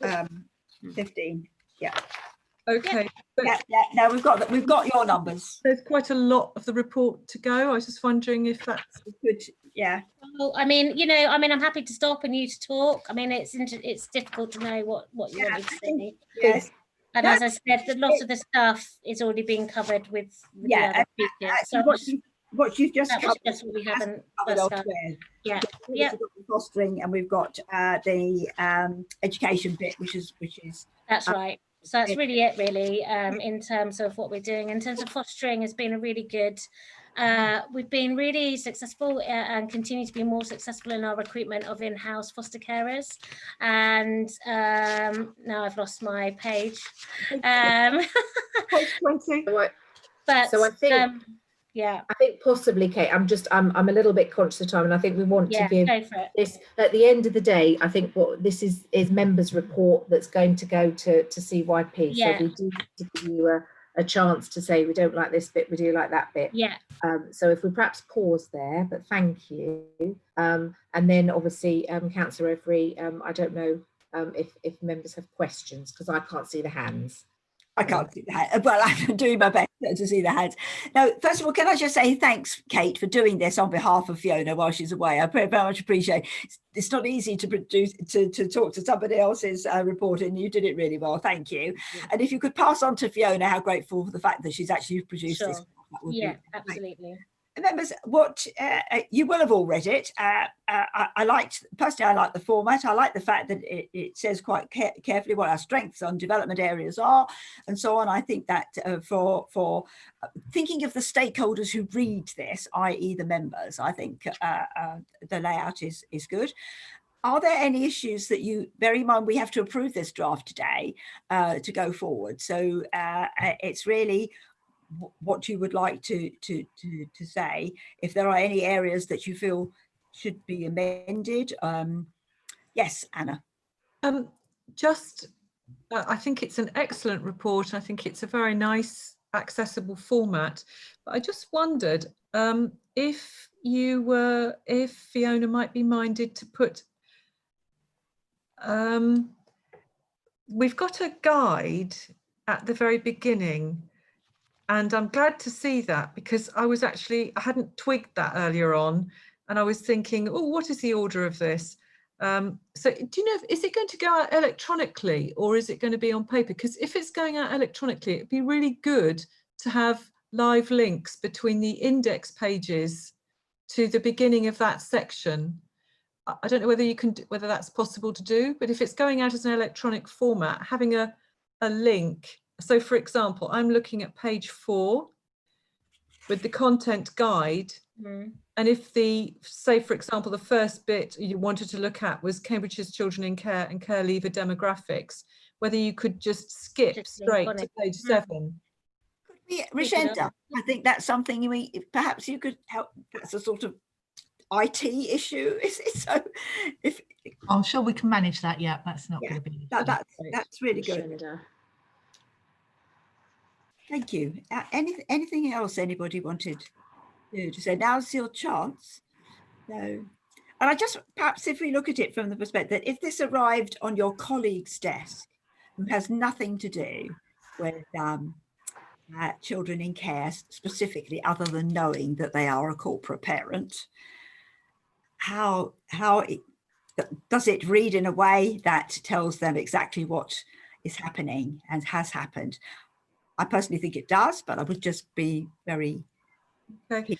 Speaker 2: 15. Yeah.
Speaker 3: Okay.
Speaker 2: No, we've got your numbers.
Speaker 3: There's quite a lot of the report to go. I was just wondering if that's
Speaker 2: good. Yeah.
Speaker 7: Well, I'm happy to stop and you to talk. It's difficult to know what you want me to say.
Speaker 2: Yes.
Speaker 7: And as I said, a lot of the stuff is already being covered with the other speakers. So
Speaker 2: what you've just covered,
Speaker 7: just what we haven't
Speaker 2: elsewhere.
Speaker 7: Yeah.
Speaker 2: We've got the fostering, and we've got the education bit, which is.
Speaker 7: That's right. So that's really it, really, in terms of what we're doing. In terms of fostering, has been a really good. We've been really successful and continue to be more successful in our recruitment of in-house foster carers. And now I've lost my page.
Speaker 2: Page 20.
Speaker 7: But
Speaker 6: so I think.
Speaker 7: Yeah,
Speaker 6: I think possibly, Kate, I'm a little bit conscious of time, and I think we want to give this at the end of the day. I think what this is members' report that's going to go to CYP.
Speaker 7: Yeah.
Speaker 6: So we do need to give you a chance to say we don't like this bit, we do like that bit.
Speaker 7: Yeah.
Speaker 6: So if we perhaps pause there, but thank you. And then obviously, Councillor Every, I don't know if members have questions, because I can't see the hands.
Speaker 2: I can't see the hand. Well, I'm doing my best to see the hands. Now, first of all, can I just say thanks, Kate, for doing this on behalf of Fiona while she's away. I very much appreciate it. It's not easy to produce to talk to somebody else's report, and you did it really well. Thank you. Yeah. And if you could pass on to Fiona how grateful for the fact that she's actually produced this. That would be
Speaker 7: absolutely.
Speaker 2: Members, what you will have all read it. I liked the format. I like the fact that it says quite carefully what our strengths and development areas are, and so on. I think that for thinking of the stakeholders who read this, i.e. the members, I think the layout is good. Are there any issues that you bear in mind? We have to approve this draft today to go forward. So it's really what you would like to say. If there are any areas that you feel should be amended. Yes, Anna.
Speaker 3: I think it's an excellent report. I think it's a very nice, accessible format. But I just wondered if Fiona might be minded to put. We've got a guide at the very beginning, and I'm glad to see that, because I hadn't twigged that earlier on, and I was thinking, oh, what is the order of this? So do you know, is it going to go out electronically or is it going to be on paper? Because if it's going out electronically, it'd be really good to have live links between the index pages to the beginning of that section. I don't know whether that's possible to do, but if it's going out as an electronic format, having a link. So for example, I'm looking at page 4 with the content guide. And if say for example, the first bit you wanted to look at was Cambridgeshire's children in care and care leaver demographics, whether you could just skip straight to page 7.
Speaker 2: Rashenda, I think that's something perhaps you could help. That's a sort of IT issue. So
Speaker 11: I'm sure we can manage that. Yeah, that's not going to be.
Speaker 2: That's really good. Thank you. Anything else anybody wanted to say? Now's your chance. No. And I just, perhaps if we look at it from the perspective that if this arrived on your colleague's desk and has nothing to do with children in care specifically, other than knowing that they are a corporate parent, how does it read in a way that tells them exactly what is happening and has happened? I personally think it does, but I would just be very
Speaker 3: okay.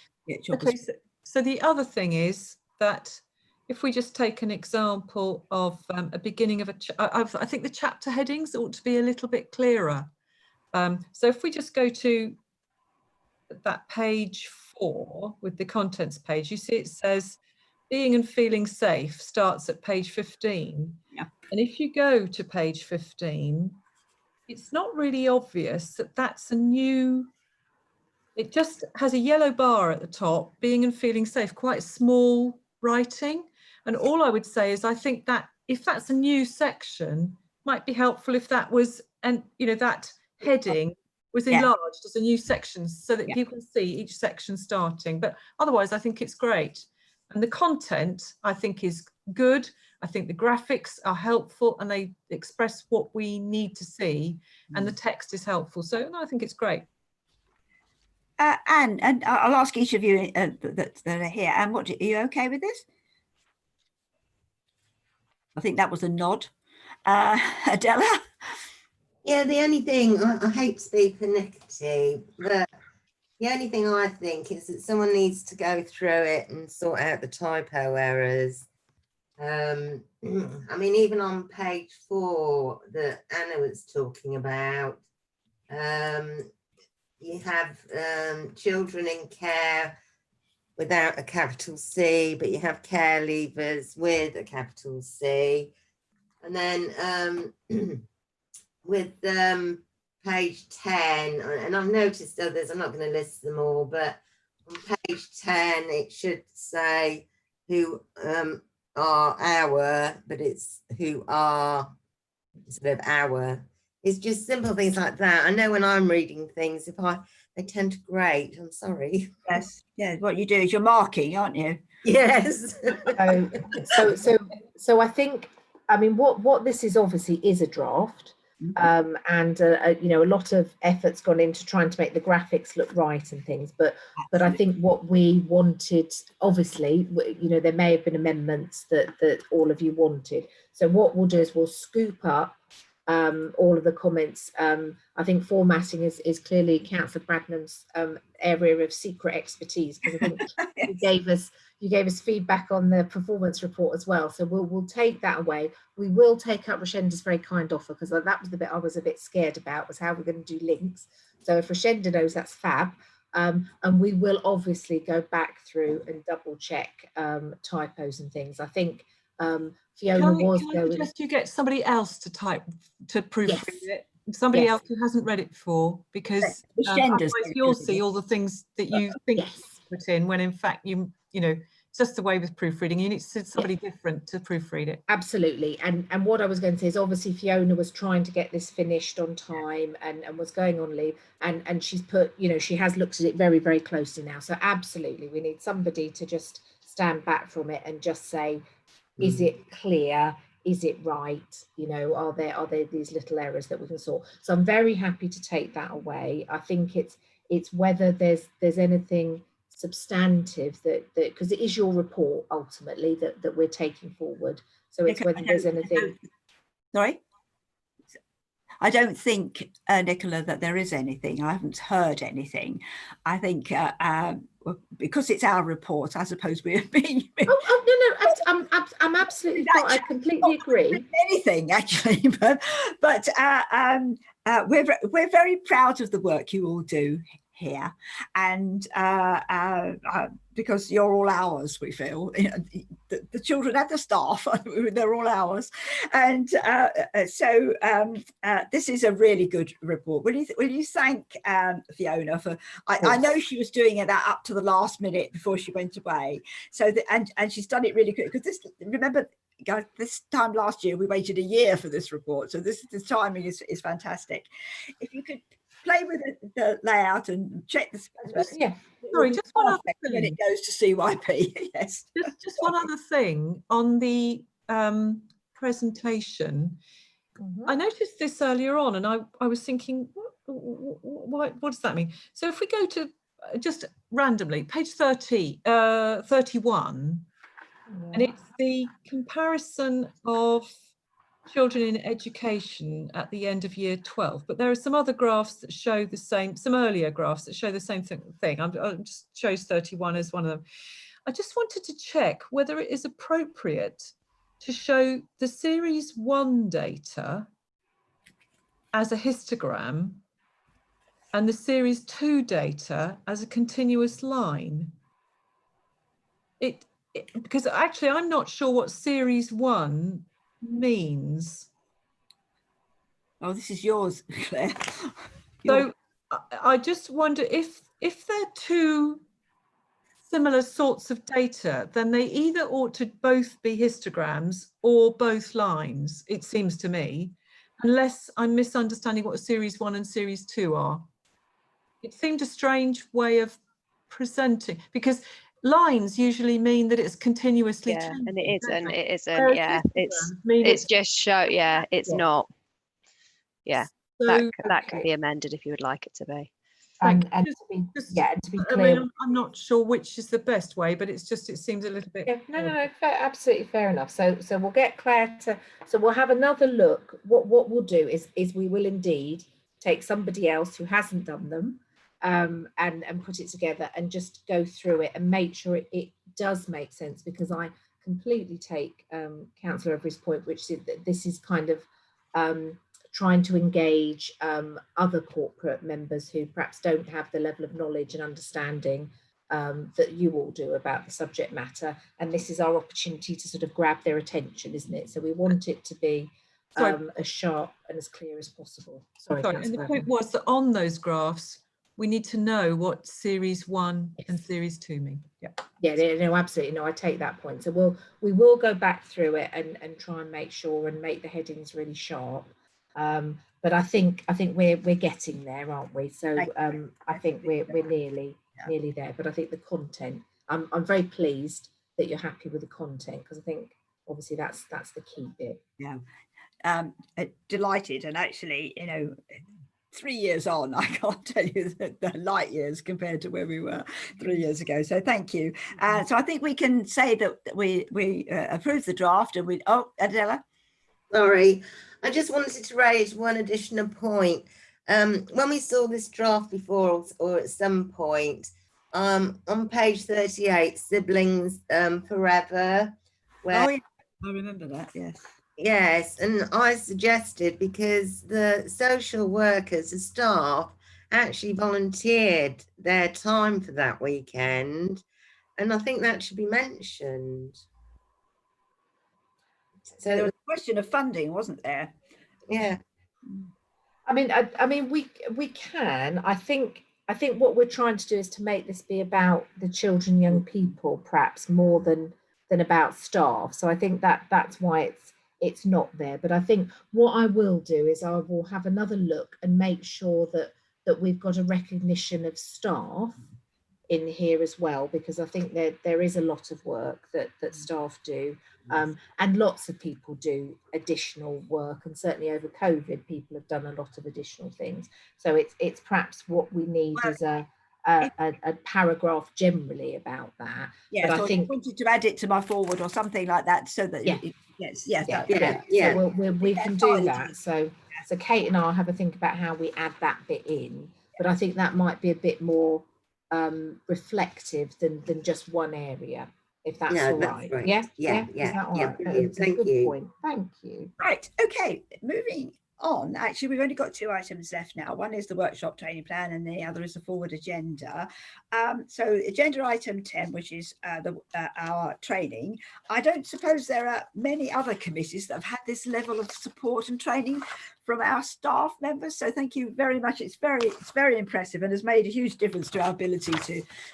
Speaker 3: So the other thing is that if we just take an example of a beginning of I think the chapter headings ought to be a little bit clearer. So if we just go to that page 4 with the contents page, you see it says being and feeling safe starts at page 15.
Speaker 2: Yeah.
Speaker 3: And if you go to page 15, it's not really obvious that that's a new, it just has a yellow bar at the top, being and feeling safe, quite small writing. And all I would say is I think that if that's a new section, might be helpful if that was, and you know, that heading was enlarged as a new section so that people can see each section starting. But otherwise, I think it's great. And the content, I think, is good. I think the graphics are helpful and they express what we need to see, and the text is helpful. So no, I think it's great.
Speaker 2: Anne, and I'll ask each of you that are here. Anne, are you okay with this? I think that was a nod. Adela?
Speaker 4: Yeah, the only thing, I hate to be pernickety, but the only thing I think is that someone needs to go through it and sort out the typo errors. I mean, even on page 4 that Anna was talking about, you have children in care without a capital C, but you have care leavers with a capital C. And then with page 10, and I've noticed others, I'm not going to list them all, but on page 10 it should say who are our, but it's who are instead of our. It's just simple things like that. I know when I'm reading things, they tend to grate. I'm sorry.
Speaker 2: Yes, yeah. What you do is you're marking, aren't you?
Speaker 4: Yes.
Speaker 6: So I think, I mean, what this is obviously is a draft, and you know, a lot of effort's gone into trying to make the graphics look right and things. But I think what we wanted, obviously, you know, there may have been amendments that all of you wanted. So what we'll do is we'll scoop up all of the comments. I think formatting is clearly Councillor Bradnam's area of secret expertise, because I think yes. you gave us feedback on the performance report as well. So we'll take that away. We will take up Rashenda's very kind offer, because that was the bit I was a bit scared about, was how we're going to do links. So if Rashenda knows, that's fab. And we will obviously go back through and double check typos and things. I think Fiona was going.
Speaker 3: Can you get somebody else to proofread it? somebody
Speaker 6: Yes.
Speaker 3: else who hasn't read it before, because
Speaker 2: Which gender's
Speaker 3: otherwise
Speaker 2: going
Speaker 3: you'll
Speaker 2: through
Speaker 3: see
Speaker 2: this?
Speaker 3: all the things that you think
Speaker 6: Yes.
Speaker 3: you put in, when in fact you know, it's just the way with proofreading. You need somebody different to proofread it.
Speaker 6: Absolutely. And what I was going to say is, obviously Fiona was trying to get this finished on time and was going on leave, and she's put, you know, she has looked at it very, very closely now. So absolutely, we need somebody to just stand back from it and just say, is it clear? Is it right? You know, are there these little errors that we can sort? So I'm very happy to take that away. I think it's whether there's anything substantive that because it is your report ultimately that we're taking forward. So it's whether there's anything.
Speaker 2: Sorry? I don't think, Nicola, that there is anything. I haven't heard anything. I think because it's our report, I suppose we're being.
Speaker 6: No, I'm absolutely fine. I completely agree.
Speaker 2: Anything actually, but we're very proud of the work you all do here, and because you're all ours, we feel, you know, the children and the staff, they're all ours, and so this is a really good report. Will you thank Fiona for? I know she was doing it up to the last minute before she went away, so and she's done it really quick, because this, remember, guys, this time last year we waited a year for this report, so this timing is fantastic. If you could play with the layout and check the space.
Speaker 3: Yeah, sorry, just one other thing.
Speaker 2: When it goes to CYP. Yes,
Speaker 3: just one other thing on the presentation. I noticed this earlier on, and I was thinking, what does that mean? So if we go to just randomly page 31, and it's the comparison of children in education at the end of year 12, but there are some other graphs that show the same, some earlier graphs that show the same thing. I'll just chose 31 as one of them. I just wanted to check whether it is appropriate to show the series 1 data as a histogram and the series 2 data as a continuous line. Because actually I'm not sure what series 1 means.
Speaker 2: Oh, this is yours, Claire.
Speaker 3: So I just wonder if they're two similar sorts of data, then they either ought to both be histograms or both lines, it seems to me, unless I'm misunderstanding what series 1 and series 2 are. It seemed a strange way of presenting, because lines usually mean that it's continuously changing.
Speaker 10: And it isn't, yeah, it's just show, yeah, it's not. Yeah, so, that can be amended if you would like it to be.
Speaker 6: And to be clear,
Speaker 3: I mean, I'm not sure which is the best way, but it's just, it seems a little bit.
Speaker 6: Yeah, no, fair, absolutely fair enough. So we'll get Claire to, so we'll have another look. What we'll do is we will indeed take somebody else who hasn't done them and put it together and just go through it and make sure it does make sense, because I completely take Councillor Every's point, which is that this is kind of trying to engage other corporate members who perhaps don't have the level of knowledge and understanding that you all do about the subject matter, and this is our opportunity to sort of grab their attention, isn't it? So we want it to be as sharp and as clear as possible. Sorry,
Speaker 3: and the point was that on those graphs we need to know what series 1 and series 2 mean.
Speaker 6: Yeah, no, absolutely, no, I take that point. So we will go back through it and try and make sure and make the headings really sharp. But I think we're getting there, aren't we? So I think we're nearly there. But I think the content, I'm very pleased that you're happy with the content, because I think obviously that's the key bit.
Speaker 2: Yeah, delighted, and actually, you know, 3 years on, I can't tell you the light years compared to where we were 3 years ago. So thank you. So I think we can say that we approved the draft, and we. Oh, Adela.
Speaker 4: Sorry, I just wanted to raise one additional point. When we saw this draft before, or at some point, on page 38, siblings forever. Where,
Speaker 2: oh, yeah, I remember that. Yes.
Speaker 4: Yes, and I suggested, because the social workers, the staff, actually volunteered their time for that weekend, and I think that should be mentioned.
Speaker 2: So there was a question of funding, wasn't there?
Speaker 4: Yeah.
Speaker 6: I mean, we can. I think what we're trying to do is to make this be about the children, young people, perhaps more than about staff. So I think that's why it's not there. But I think what I will do is I will have another look and make sure that we've got a recognition of staff in here as well, because I think there is a lot of work that staff do, and lots of people do additional work, and certainly over COVID people have done a lot of additional things. So it's perhaps what we need is a paragraph generally about that.
Speaker 2: Yeah,
Speaker 6: but
Speaker 2: so
Speaker 6: I think
Speaker 2: I wanted to add it to my forward or something like that, so that
Speaker 6: so we can do that. So Kate and I'll have a think about how we add that bit in, but I think that might be a bit more reflective than just one area, if that's all right. Yeah. Is that all right? It's a good point. Thank you.
Speaker 2: Right, okay, moving on. Actually, we've only got 2 items left now. One is the workshop training plan and the other is the forward agenda. So agenda item 10, which is our training. I don't suppose there are many other committees that have had this level of support and training from our staff members, so thank you very much. It's very impressive and has made a huge difference to our ability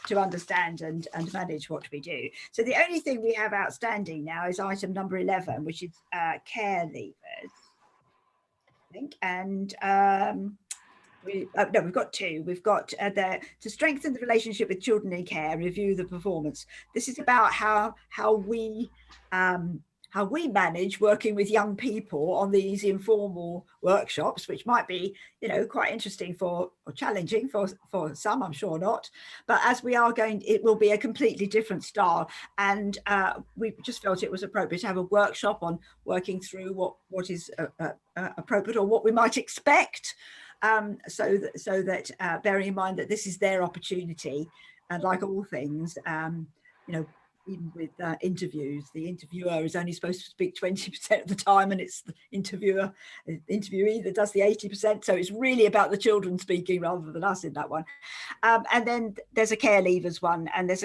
Speaker 2: to understand and manage what we do. So the only thing we have outstanding now is item number 11, which is care leavers, I think, and we've got 2. We've got to strengthen the relationship with children in care, review the performance. This is about how we manage working with young people on these informal workshops, which might be, quite interesting or challenging for some, I'm sure not. But as we are going, it will be a completely different style. And we just felt it was appropriate to have a workshop on working through what is appropriate or what we might expect. So that bearing in mind that this is their opportunity, and like all things, even with interviews, the interviewer is only supposed to speak 20% of the time, and it's the interviewee that does the 80%. So it's really about the children speaking rather than us in that one. And then there's a care leavers one, and there's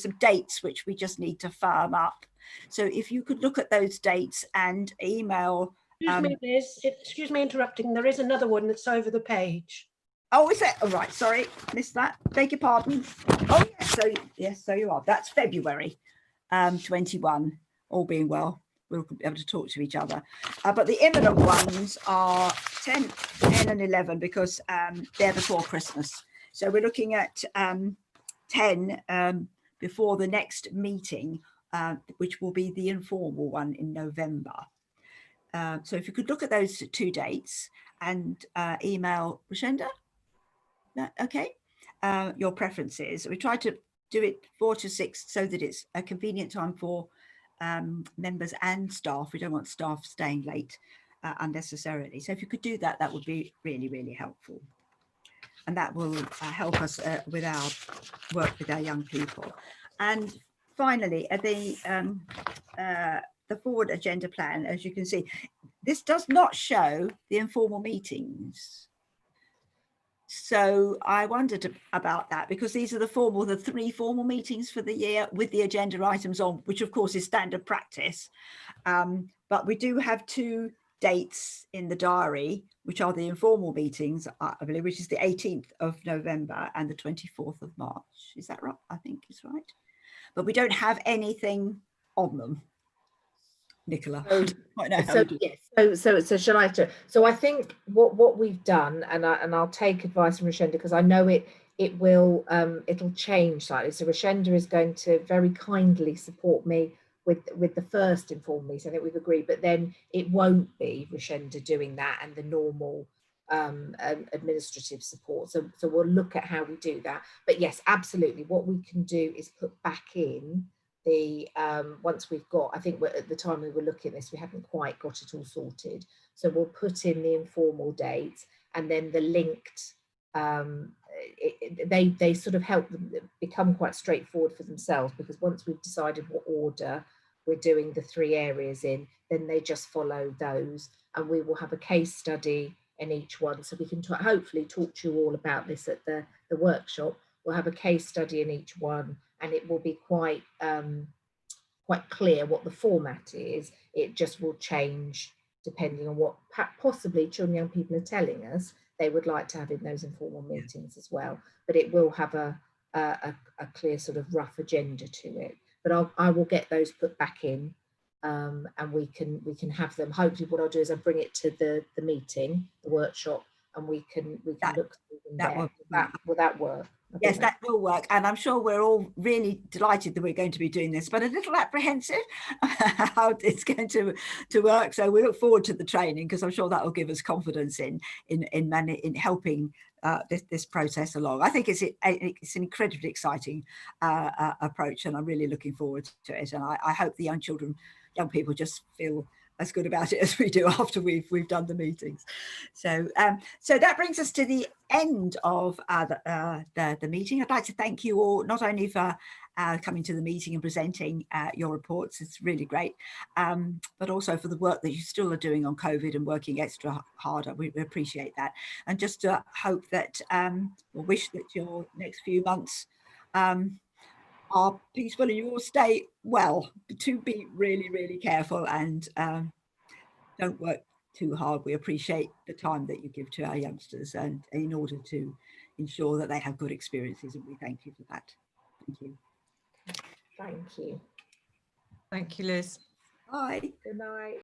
Speaker 2: some dates which we just need to firm up. So if you could look at those dates and email.
Speaker 8: Excuse me, Liz. Excuse me interrupting. There is another one that's over the page.
Speaker 2: Oh, is it? Oh, right. Sorry, missed that. Beg your pardon. Oh, yes. So you are. That's February 21. All being well, we'll be able to talk to each other. But the imminent ones are 10 and 11 because they're before Christmas. So we're looking at 10 before the next meeting, which will be the informal one in November. So if you could look at those 2 dates and email Rashenda. Okay, your preferences. We try to do it 4 to 6 so that it's a convenient time for members and staff. We don't want staff staying late unnecessarily. So if you could do that, that would be really, really helpful. And that will help us with our work with our young people. And finally, the forward agenda plan, as you can see, this does not show the informal meetings. So I wondered about that, because these are the 3 formal meetings for the year with the agenda items on, which of course is standard practice. But we do have 2 dates in the diary, which are the informal meetings, I believe, which is the 18th of November and the 24th of March. Is that right? I think it's right. But we don't have anything on them. Nicola.
Speaker 6: So shall I? So I think what we've done, and I'll take advice from Rashenda, because I know it will it'll change slightly. So Rashenda is going to very kindly support me with the first informal meeting. I think we've agreed, but then it won't be Rashenda doing that and the normal administrative support. So we'll look at how we do that. But yes, absolutely. What we can do is put back in the once we've got, I think at the time we were looking at this, we haven't quite got it all sorted. So we'll put in the informal dates, and then the linked, they sort of help them become quite straightforward for themselves, because once we've decided what order we're doing the 3 areas in, then they just follow those, and we will have a case study in each one. So we can hopefully talk to you all about this at the workshop. We'll have a case study in each one, and it will be quite quite clear what the format is. It just will change depending on what possibly children and young people are telling us they would like to have in those informal meetings as well. But it will have a clear sort of rough agenda to it. But I will get those put back in, and we can have them. Hopefully what I'll do is I'll bring it to the meeting, the workshop, and we can look through them there. Will that work?
Speaker 2: Yes, that will work. And I'm sure we're all really delighted that we're going to be doing this, but a little apprehensive how it's going to work. So we look forward to the training, because I'm sure that will give us confidence in helping this process along. I think it's an incredibly exciting approach, and I'm really looking forward to it. And I hope the young people just feel as good about it as we do after we've done the meetings. So so that brings us to the end of the meeting. I'd like to thank you all, not only for coming to the meeting and presenting your reports, it's really great, but also for the work that you still are doing on COVID and working extra harder. We appreciate that, and just hope that or wish that your next few months are peaceful and you all stay well. To be really, really careful, and don't work too hard. We appreciate the time that you give to our youngsters, and in order to ensure that they have good experiences, and we thank you for that. Thank you.
Speaker 6: Thank you.
Speaker 3: Thank you, Liz.
Speaker 2: Bye.
Speaker 6: Good night.